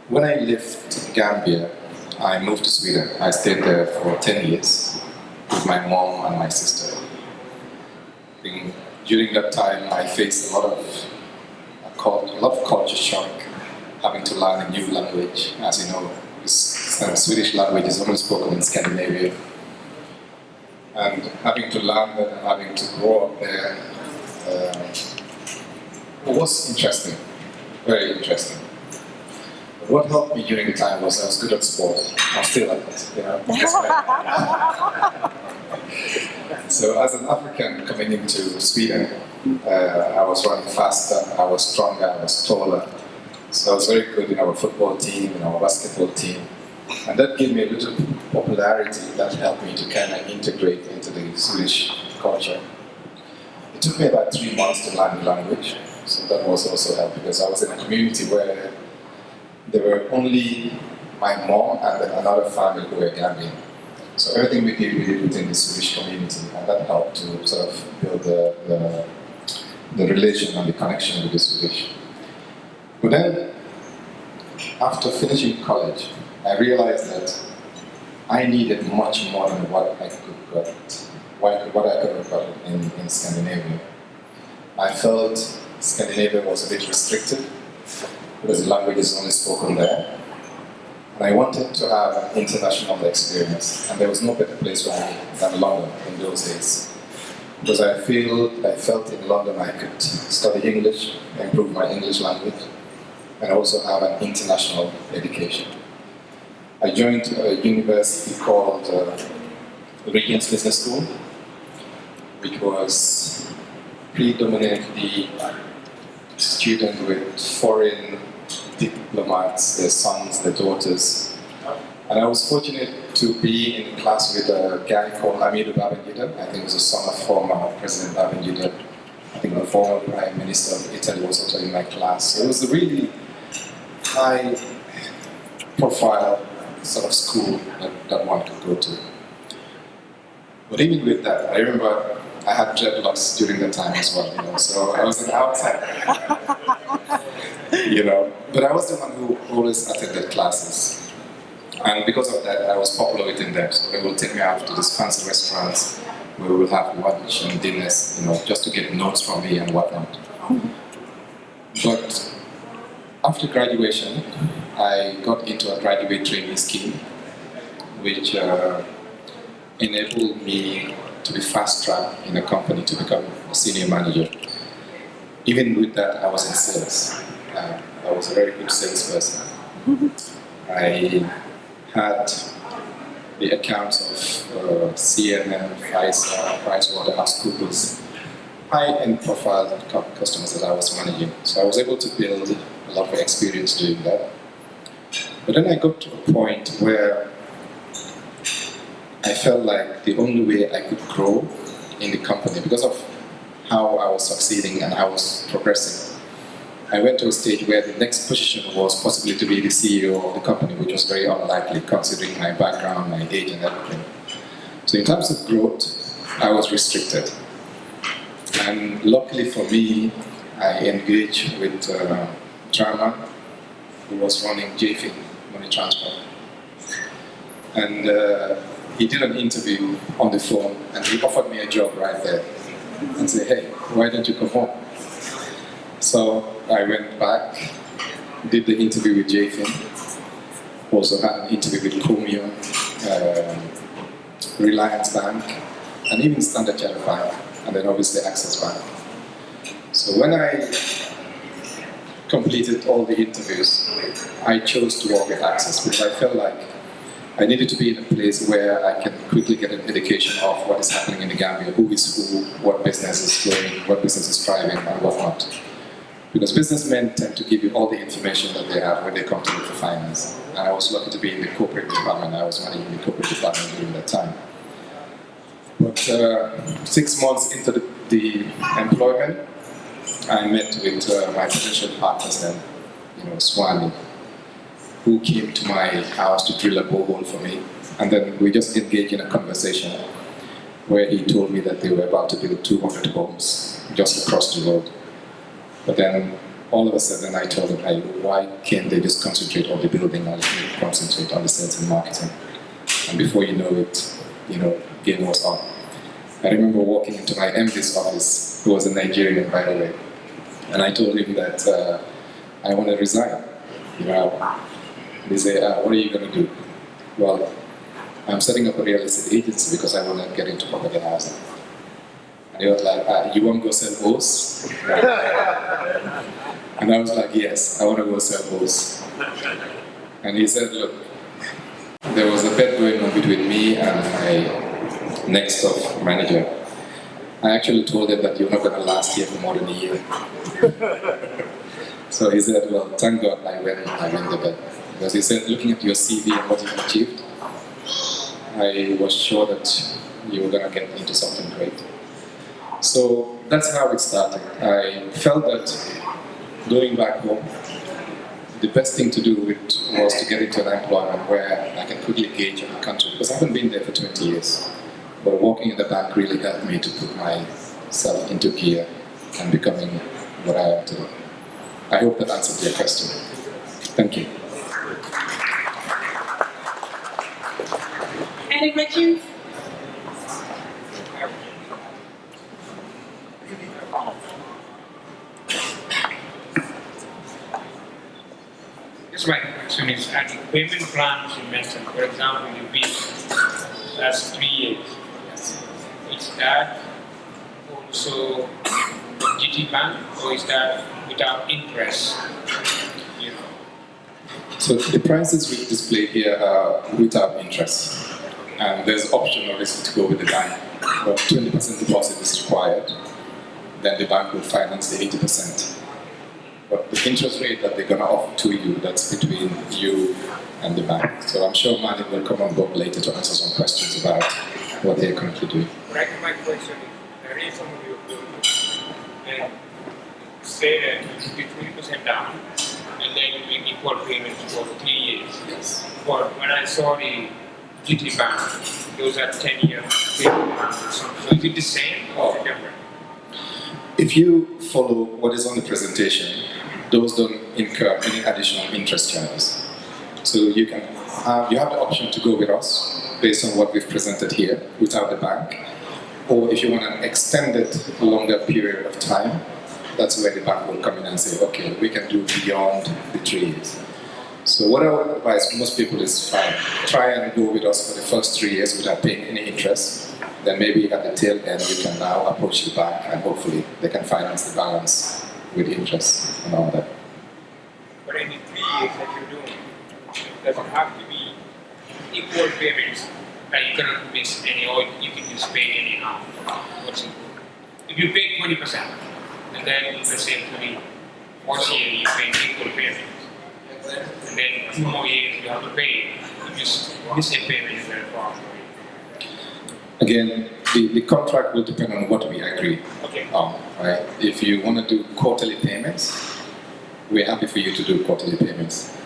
A: when I left Gambia, I moved to Sweden. I stayed there for 10 years with my mom and my sister. During that time, I faced a lot of culture shock, having to learn a new language. As you know, Swedish language is only spoken in Scandinavia. And having to learn that and having to grow up there was interesting, very interesting. But what helped me during the time was I was good at sport. I'm still at it, you know. So as an African coming into Sweden, I was running faster, I was stronger, I was taller. So I was very good in our football team, in our basketball team. And that gave me a little popularity that helped me to kind of integrate into the Swedish culture. It took me about 3 months to learn the language, so that was also helped because I was in a community where there were only my mom and another family who were Gambian. So everything we did within the Swedish community, and that helped to sort of build the relation and the connection with the Swedish. But then, after finishing college, I realized that I needed much more than what I could have got in Scandinavia. I felt Scandinavia was a bit restricted because the language is only spoken there. And I wanted to have an international experience, and there was no better place for me than London in those days. Because I felt in London I could study English, improve my English language, and also have an international education. I joined a university called Regent's Business School, which was predominantly students with foreign diplomats, their sons, their daughters. And I was fortunate to be in class with a guy called Amidu Babangida. I think he was the son of former President Babangida. I think the former Prime Minister of Italy was also in my class. So it was a really high profile sort of school that one could go to. But even with that, I remember I had dreadlocks during that time as well, so I was an outsider, But I was the one who always attended classes. And because of that, I was popular within them. So they will take me out to these fancy restaurants where we will have lunch and dinners, just to get notes from me and whatnot. But after graduation, I got into a graduate training scheme, which enabled me to be fast-tracked in a company to become a senior manager. Even with that, I was in sales. I was a very good salesperson. I had the accounts of CNN, Pfizer, PricewaterhouseCoopers, high-end profile customers that I was managing. So I was able to build a lot of experience doing that. But then I got to a point where I felt like the only way I could grow in the company, because of how I was succeeding and I was progressing, I went to a stage where the next position was possibly to be the CEO of the company, which was very unlikely considering my background, my age and everything. So in terms of growth, I was restricted. And luckily for me, I engaged with Chairman, who was running JFIN, Money Transfer. And he did an interview on the phone and he offered me a job right there and said, hey, why don't you come home? So I went back, did the interview with JFIN, also had an interview with Comio, Reliance Bank, and even Standard Chartered Bank, and then obviously Access Bank. So when I completed all the interviews, I chose to work with Access because I felt like I needed to be in a place where I can quickly get an indication of what is happening in the Gambia, who is who, what business is growing, what business is thriving, and whatnot. Because businessmen tend to give you all the information that they have when they come to look for finance. And I was lucky to be in the corporate department. I was managing the corporate department during that time. But 6 months into the employment, I met with my potential partners then, Swami, who came to my house to drill a borehole for me. And then we just engaged in a conversation where he told me that they were about to build 200 homes just across the road. But then all of a sudden I told him, hey, why can't they just concentrate on the building and concentrate on the sales and marketing? And before you know it, game was on. I remember walking into my MD's office, who was a Nigerian, by the way, and I told him that I want to resign. They say, what are you going to do? Well, I'm setting up a real estate agency because I want to get into property housing. And he was like, you want to go sell hoes? And I was like, yes, I want to go sell hoes. And he said, look, there was a bet going on between me and my next of manager. I actually told him that you're not going to last here for more than a year. So he said, well, thank God I win the bet. Because he said, looking at your CV and what you've achieved, I was sure that you were going to get into something great. So that's how it started. I felt that going back home, the best thing to do was to get into an employment where I can quickly gauge on the country, because I haven't been there for 20 years. But working in the bank really helped me to put myself into gear and becoming what I am today. I hope that answered your question. Thank you.
B: Any questions?
D: This my question is, at the payment plans you mentioned, for example, you've been last 3 years. Is that also GT Bank, or is that without interest?
A: So the prices we display here are without interest. And there's option obviously to go with the bank. But 20% deposit is required. Then the bank will finance the 80%. But the interest rate that they're going to offer to you, that's between you and the bank. So I'm sure Malik will come on board later to answer some questions about what they're currently doing.
D: Right, my question is, the reason you and say that you put 20% down and then you make equal payments for 3 years.
A: Yes.
D: But when I saw the GT bank, those are 10-year payment plans. So is it the same or different?
A: If you follow what is on the presentation, those don't incur any additional interest charges. So you have the option to go with us based on what we've presented here without the bank, or if you want an extended, longer period of time, that's where the bank will come in and say, okay, we can do beyond the 3 years. So what I would advise most people is fine. Try and go with us for the first 3 years without paying any interest. Then maybe at the tail end you can now approach the bank and hopefully they can finance the balance with interest and all that.
D: But in the 3 years that you're doing, does it have to be equal payments that you cannot miss any or you can just pay anyhow? If you pay 20% and then let's say for the 1 year you pay equal payments, and then 2 more years you have to pay, you just miss a payment is very far.
A: Again, the contract will depend on what we agree on, right? If you want to do quarterly payments, we're happy for you to do quarterly payments.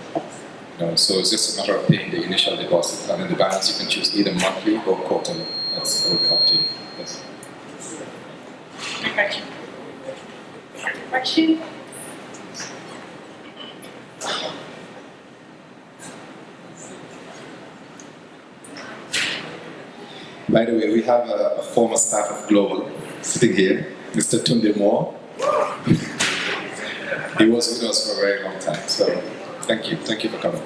A: So it's just a matter of paying the initial deposit, and then the balance you can choose either monthly or quarterly. That's up to you. Yes.
B: Question. Question?
A: By the way, we have a former staff of Global sitting here, Mr. Tunde Moore. He was with us for a very long time, so thank you for coming.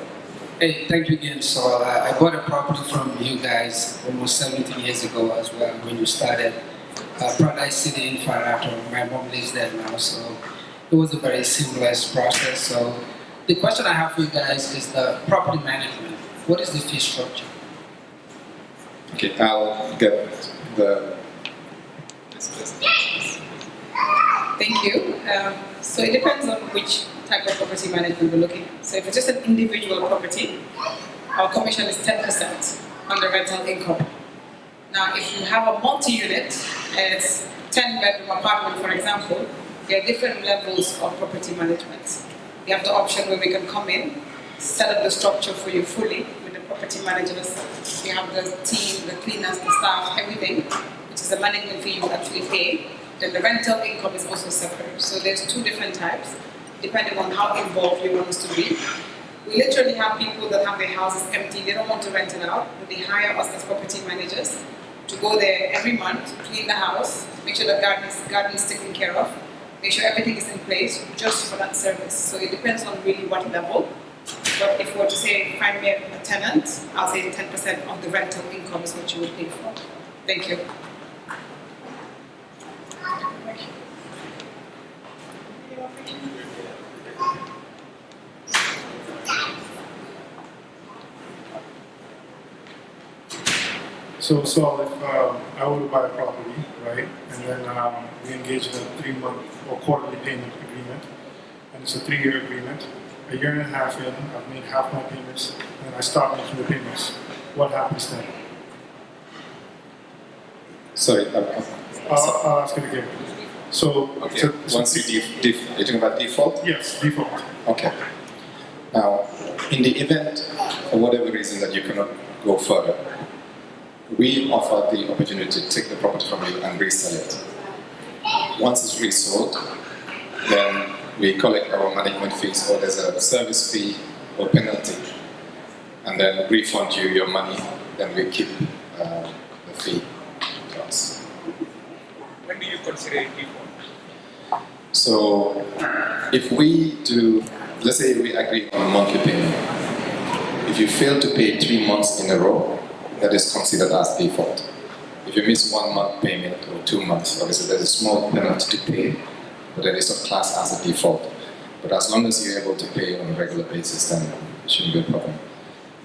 F: Hey, thank you again. So I bought a property from you guys almost 17 years ago as well when you started Paradise City in Farato. My mom lives there now, so it was a very seamless process. So the question I have for you guys is the property management. What is the fee structure?
A: Okay, I'll get the...
C: Thank you. So it depends on which type of property management we're looking at. So if it's just an individual property, our commission is 10% on the rental income. Now, if you have a multi-unit, and it's 10-bedroom apartment, for example, there are different levels of property management. We have the option where we can come in, set up the structure for you fully with the property managers. We have the team, the cleaners, the staff, everything, which is the management fee you actually pay. Then the rental income is also separate. So there's 2 different types, depending on how involved you want us to be. We literally have people that have their houses empty, they don't want to rent it out, but they hire us as property managers to go there every month, clean the house, make sure the garden is taken care of, make sure everything is in place just for that service. So it depends on really what level. But if we were to say, find me a tenant, I'll say 10% of the rental income is what you would pay for. Thank you.
E: So if I were to buy a property, right, and then we engage in a 3-month or quarterly payment agreement, and it's a 3-year agreement, a year and a half in, I've made half my payments, and I stop making the payments, what happens then?
A: Sorry,
E: I'll ask it again. So,
A: okay. Once you're talking about default?
E: Yes, default.
A: Okay. Now, in the event, for whatever reason, that you cannot go further, we offer the opportunity to take the property from you and resell it. Once it's resold, then we collect our management fees, or there's a service fee or penalty, and then refund you your money, then we keep the fee to us.
D: When do you consider it default?
A: So, if we do, let's say we agree on a monthly payment. If you fail to pay 3 months in a row, that is considered as default. If you miss 1 month payment or 2 months, obviously there's a small penalty to pay, but then it's not classed as a default. But as long as you're able to pay on a regular basis, then it shouldn't be a problem.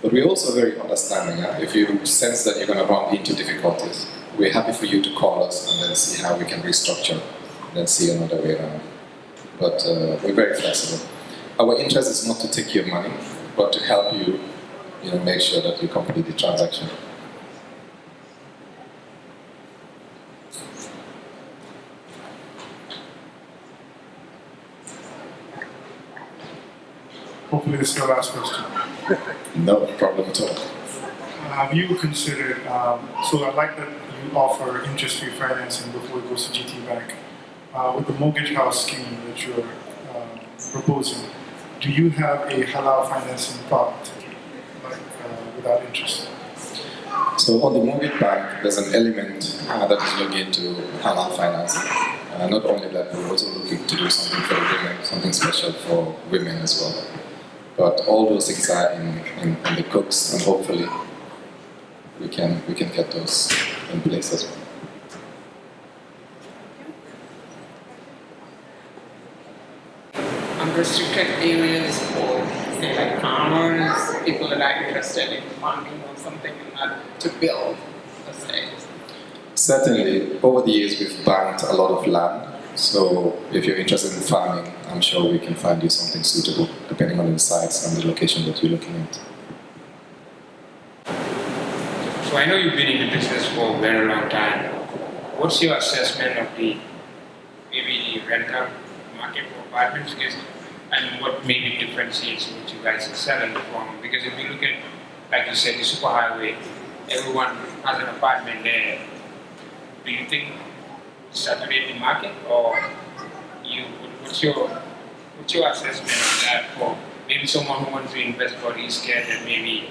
A: But we're also very understanding. If you sense that you're going to run into difficulties, we're happy for you to call us and then see how we can restructure, and then see another way around. But we're very flexible. Our interest is not to take your money, but to help you make sure that you complete the transaction.
E: Hopefully this is your last question.
A: No problem at all.
E: Have you considered, so I like that you offer interest-free financing before it goes to GT Bank. With the mortgage house scheme that you're proposing, do you have a halal financing product, like without interest?
A: So on the mortgage bank, there's an element that is looking into halal financing. Not only that, we're also looking to do something for the women, something special for women as well. But all those things are in the cooks, and hopefully we can get those in place as well.
G: Unrestricted areas for, say, like farmers, people that are interested in farming or something, and not to build, per se.
A: Certainly, over the years we've banked a lot of land. So if you're interested in farming, I'm sure we can find you something suitable, depending on the sites and the location that you're looking at.
D: So I know you've been in the business for a very long time. What's your assessment of maybe the rental market for apartments? And what maybe differentiates what you guys are selling from? Because if you look at, like you said, the superhighway, everyone has an apartment there. Do you think it's saturating the market, or what's your assessment on that for maybe someone who wants to invest but is scared that maybe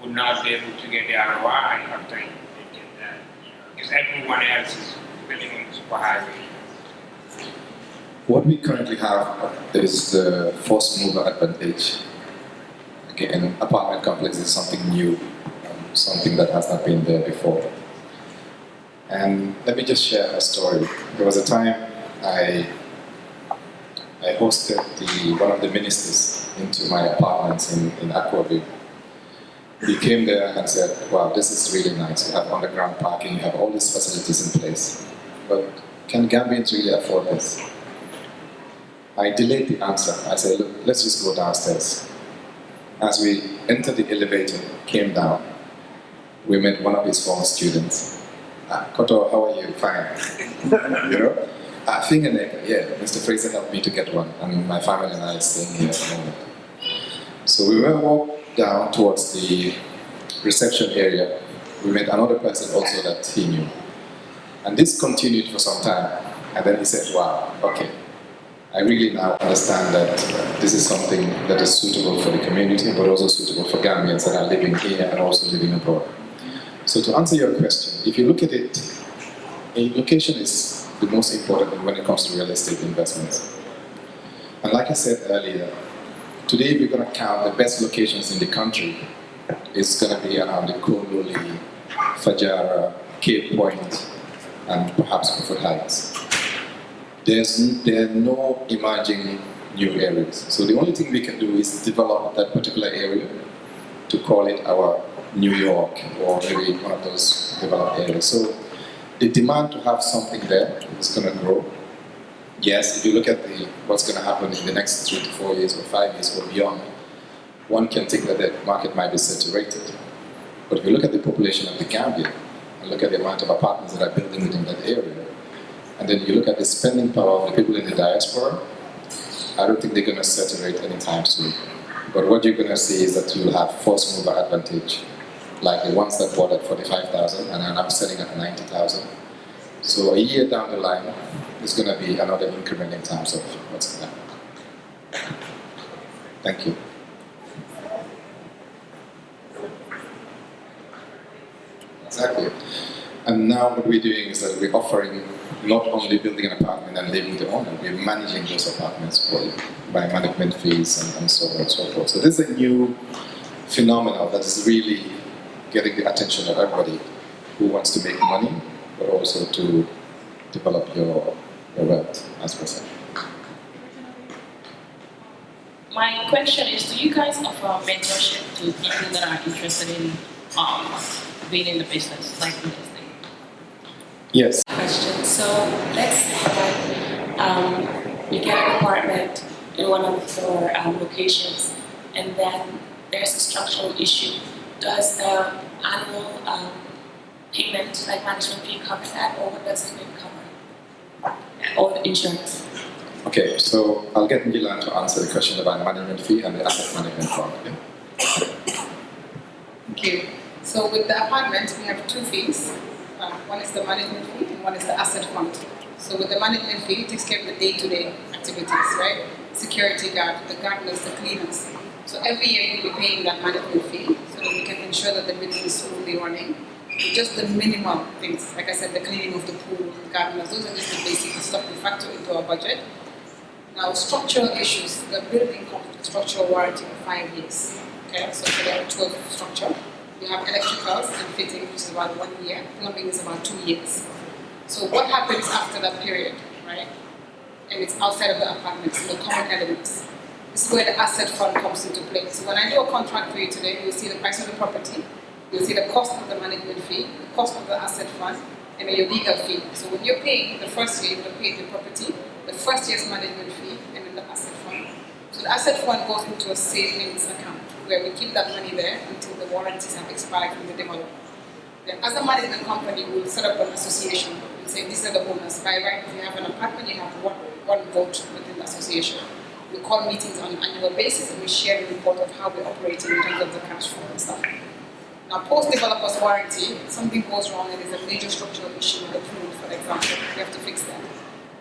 D: would not be able to get the ROI after they get that? Because everyone else is building on the superhighway.
A: What we currently have is the first mover advantage. Again, apartment complex is something new, something that has not been there before. And let me just share a story. There was a time I hosted one of the ministers into my apartments in Aquaville. He came there and said, wow, this is really nice. You have underground parking, you have all these facilities in place. But can Gambians really afford this? I delayed the answer. I said, look, let's just go downstairs. As we entered the elevator, came down, we met one of his former students. Koto, how are you? Fine. Fingerneck, yeah, Mr. Fraser helped me to get one, and my family and I are staying here at the moment. So we walked down towards the reception area. We met another person also that he knew. And this continued for some time. And then he said, wow, okay, I really now understand that this is something that is suitable for the community, but also suitable for Gambians that are living here and also living abroad. So to answer your question, if you look at it, a location is the most important when it comes to real estate investments. And like I said earlier, today we're going to count the best locations in the country. It's going to be around the Kololi, Fajara, Cape Point, and perhaps Crawford Heights. There are no emerging new areas. So the only thing we can do is develop that particular area to call it our New York, or maybe one of those developed areas. So the demand to have something there is going to grow. Yes, if you look at what's going to happen in the next 3 to 4 years or 5 years or beyond, one can think that the market might be saturated. But if you look at the population of the Gambia, and look at the amount of apartments that are building within that area, and then you look at the spending power of the people in the diaspora, I don't think they're going to saturate anytime soon. But what you're going to see is that you'll have first mover advantage, like the ones that bought at 45,000 and are now selling at 90,000. So a year down the line, there's going to be another increment in terms of what's going to happen. Thank you. Exactly. And now what we're doing is that we're offering not only building an apartment and living with the owner, we're managing those apartments for you by management fees and so on and so forth. So this is a new phenomenon that is really getting the attention of everybody who wants to make money, but also to develop your wealth, as per se.
H: My question is, do you guys offer mentorship to people that are interested in being in the business, like investing?
A: Yes.
H: Question. So let's say that you get an apartment in one of your locations, and then there's a structural issue, does the annual payment, like management fee, cover that, or does it cover? Or the insurance?
A: Okay, so I'll get Milan to answer the question about management fee and the asset management fund. Okay?
C: Thank you. So with the apartment, we have two fees. One is the management fee and one is the asset fund. So with the management fee, it takes care of the day-to-day activities, right? Security guard, the gardeners, the cleaners. So every year you'll be paying that management fee so that we can ensure that the building is smoothly running. Just the minimum things, like I said, the cleaning of the pool, the gardeners, those are just the basic stuff we factor into our budget. Now, structural issues, the building comes with a structural warranty of 5 years. Okay, so for the actual structure, you have electricals and fitting, which is about 1 year, plumbing is about 2 years. So what happens after that period, right? And it's outside of the apartments, the common elements. This is where the asset fund comes into play. So when I do a contract for you today, you'll see the price of the property, you'll see the cost of the management fee, the cost of the asset fund, and then your legal fee. So when you're paying the first year, you're paying the property, the first year's management fee, and then the asset fund. So the asset fund goes into a savings account where we keep that money there until the warranties have expired from the developer. Then as a management company, we'll set up an association. We'll say these are the owners. By right, if you have an apartment, you have one vote within the association. We call meetings on an annual basis and we share the report of how we're operating in terms of the cash flow and stuff. Now, post-developer's warranty, if something goes wrong and there's a major structural issue with the pool, for example, we have to fix that.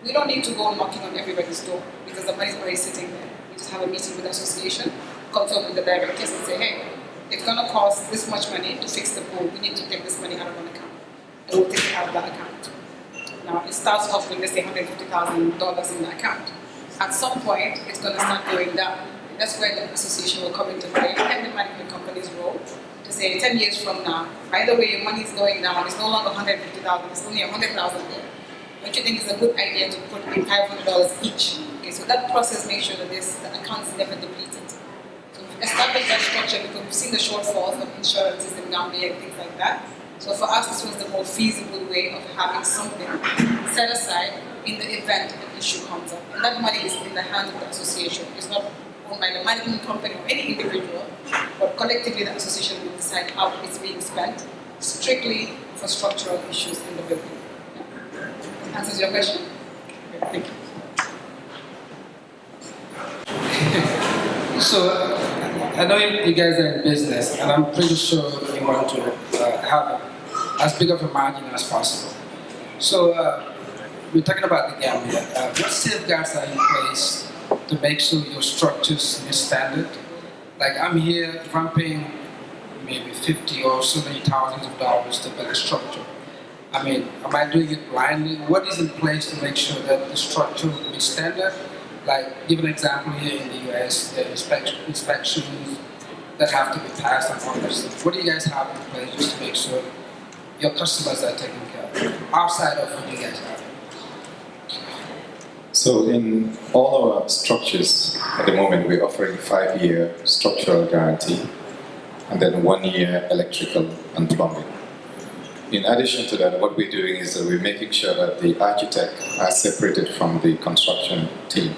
C: We don't need to go knocking on everybody's door because the money's already sitting there. We just have a meeting with the association, consult with the directors and say, hey, it's going to cost this much money to fix the pool. We need to take this money out of one account. And we'll take it out of that account. Now, it starts off with, let's say, $150,000 in the account. At some point, it's going to start going down. That's where the association will come into play and the management company's role to say 10 years from now, by the way, your money is going down, it's no longer $150,000, it's only $100,000 there. Don't you think it's a good idea to put in $500 each? Okay, so that process makes sure that the account's never depleted. So we've established that structure because we've seen the shortfalls of insurances in Gambia and things like that. So for us, this was the more feasible way of having something set aside in the event an issue comes up. And that money is in the hands of the association. It's not owned by the management company or any individual, but collectively the association will decide how it's being spent, strictly for structural issues in the building. Yeah. Answers your question? Okay, thank you.
F: So, I know you guys are in business, and I'm pretty sure you want to have as big of a margin as possible. So, we're talking about the Gambia. What safeguards are in place to make sure your structures meet standard? Like I'm here, if I'm paying maybe 50 or so many thousands of dollars to build a structure, I mean, am I doing it blindly? What is in place to make sure that the structure meets standard? Like, give an example here in the U.S., the inspections that have to be passed and all that stuff. What do you guys have in place just to make sure your customers are taken care of, outside of what you guys have?
A: So in all our structures, at the moment we're offering 5-year structural guarantee and then 1-year electrical and plumbing. In addition to that, what we're doing is that we're making sure that the architect are separated from the construction team.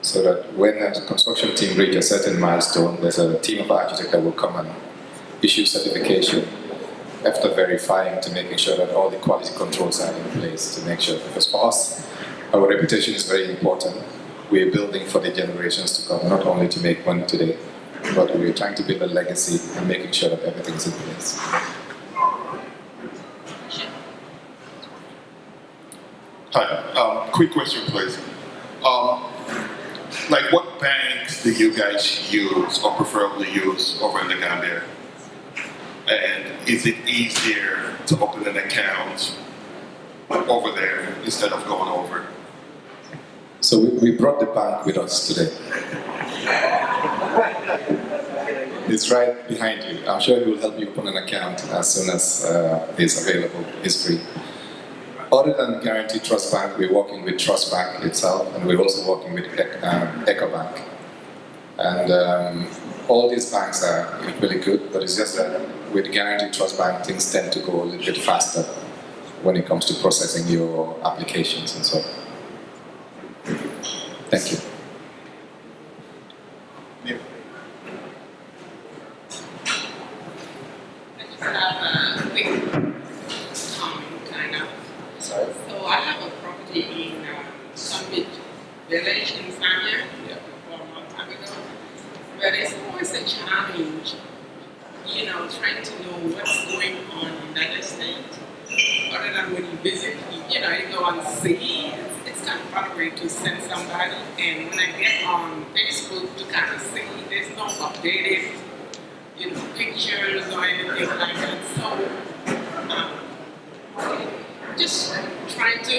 A: So that when a construction team reaches a certain milestone, there's a team of architects that will come and issue certification after verifying to making sure that all the quality controls are in place to make sure, because for us, our reputation is very important. We're building for the generations to come, not only to make money today, but we're trying to build a legacy and making sure that everything's in place.
I: Hi, quick question please. Like what banks do you guys use or preferably use over in the Gambia? And is it easier to open an account over there instead of going over?
A: So we brought the bank with us today. It's right behind you. I'm sure he will help you open an account as soon as it's available. It's free. Other than Guaranteed Trust Bank, we're working with Trust Bank itself, and we're also working with EcoBank. And all these banks are really good, but it's just that with Guaranteed Trust Bank, things tend to go a little bit faster when it comes to processing your applications and so on. Thank you.
G: I have a property in Summit Village in Zambia for a long time ago. But it's always a challenge, you know, trying to know what's going on in that estate. Other than when you visit, you know, you go and see, it's kind of fun way to send somebody. And when I get on Facebook to kind of see, there's no updated, you know, pictures or anything like that. So, just trying to,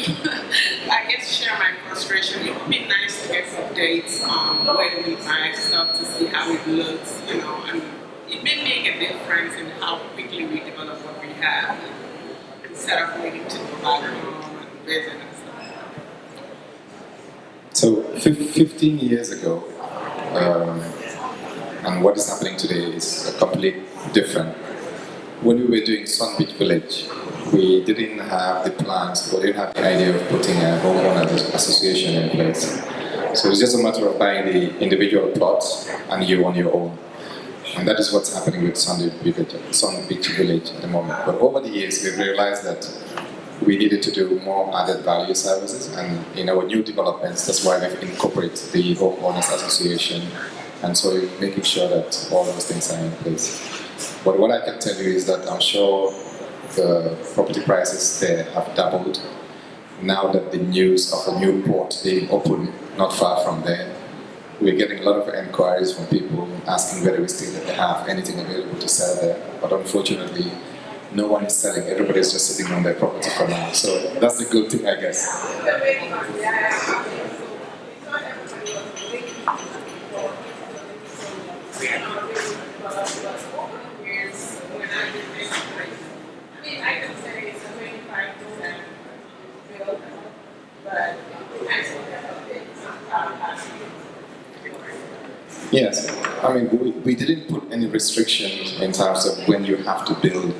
G: I guess, share my frustration. It would be nice to get some dates on when we buy stuff to see how it looks, you know, and it may make a difference in how quickly we develop what we have instead of waiting to go back home and visit and stuff.
A: So 15 years ago, and what is happening today is a complete different. When we were doing Sun Beach Village, we didn't have the plans, or didn't have the idea of putting a homeowners association in place. So it's just a matter of buying the individual plots and you on your own. And that is what's happening with Sun Beach Village at the moment. But over the years, we've realized that we needed to do more added value services, and in our new developments, that's why we've incorporated the homeowners association, and so we're making sure that all those things are in place. But what I can tell you is that I'm sure the property prices there have doubled now that the news of a new port being opened not far from there. We're getting a lot of inquiries from people asking whether we still have anything available to sell there. But unfortunately, no one is selling. Everybody's just sitting on their property for now. So that's the good thing, I guess.
G: I can say it's 25% built, but I still have
A: Yes, I mean, we didn't put any restrictions in terms of when you have to build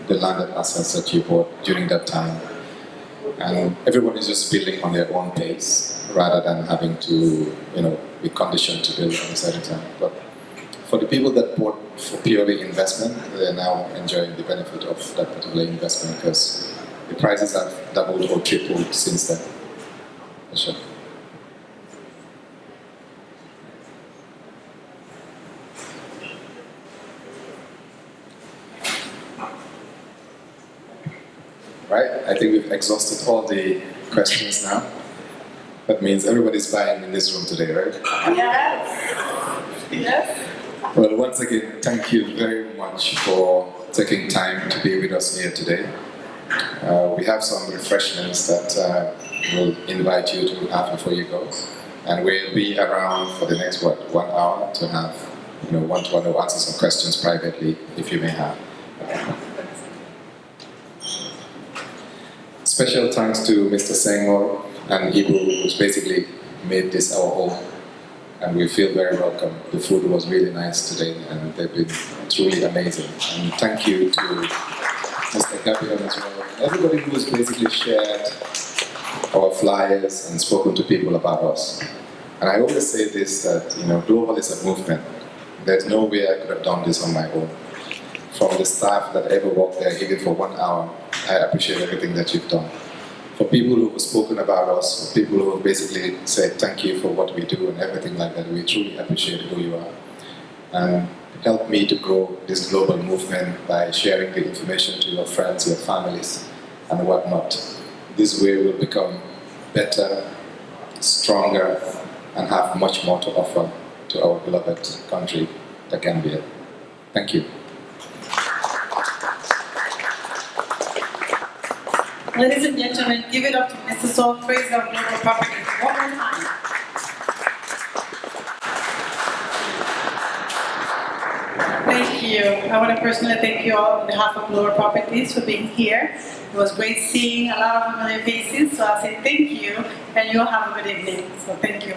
A: the landed assets that you bought during that time. And everyone is just building on their own pace rather than having to, you know, be conditioned to build at a certain time. But for the people that bought for purely investment, they're now enjoying the benefit of that particular investment because the prices have doubled or tripled since then. For sure. Right, I think we've exhausted all the questions now. That means everybody's buying in this room today, right?
B: Yes. Yes.
A: Well, once again, thank you very much for taking time to be with us here today. We have some refreshments that we'll invite you to have before you go. And we'll be around for the next, 1 hour to have, one-to-one or answer some questions privately, if you may have. Special thanks to Mr. Sengor and Ibu, who's basically made this our home. And we feel very welcome. The food was really nice today, and they've been truly amazing. And thank you to Mr. Gambia as well. Everybody who's basically shared our flyers and spoken to people about us. And I always say this, that global is a movement. There's no way I could have done this on my own. From the staff that ever worked there, even for 1 hour, I appreciate everything that you've done. For people who have spoken about us, for people who have basically said thank you for what we do and everything like that, we truly appreciate who you are. And help me to grow this global movement by sharing the information to your friends, your families, and whatnot. This way we'll become better, stronger, and have much more to offer to our beloved country, the Gambia. Thank you.
B: Ladies and gentlemen, give it up to Mr. Saul Fraser of Global Properties one more time. Thank you. I want to personally thank you all on behalf of Global Properties for being here. It was great seeing a lot of familiar faces, so I'll say thank you, and you'll have a good evening. So thank you.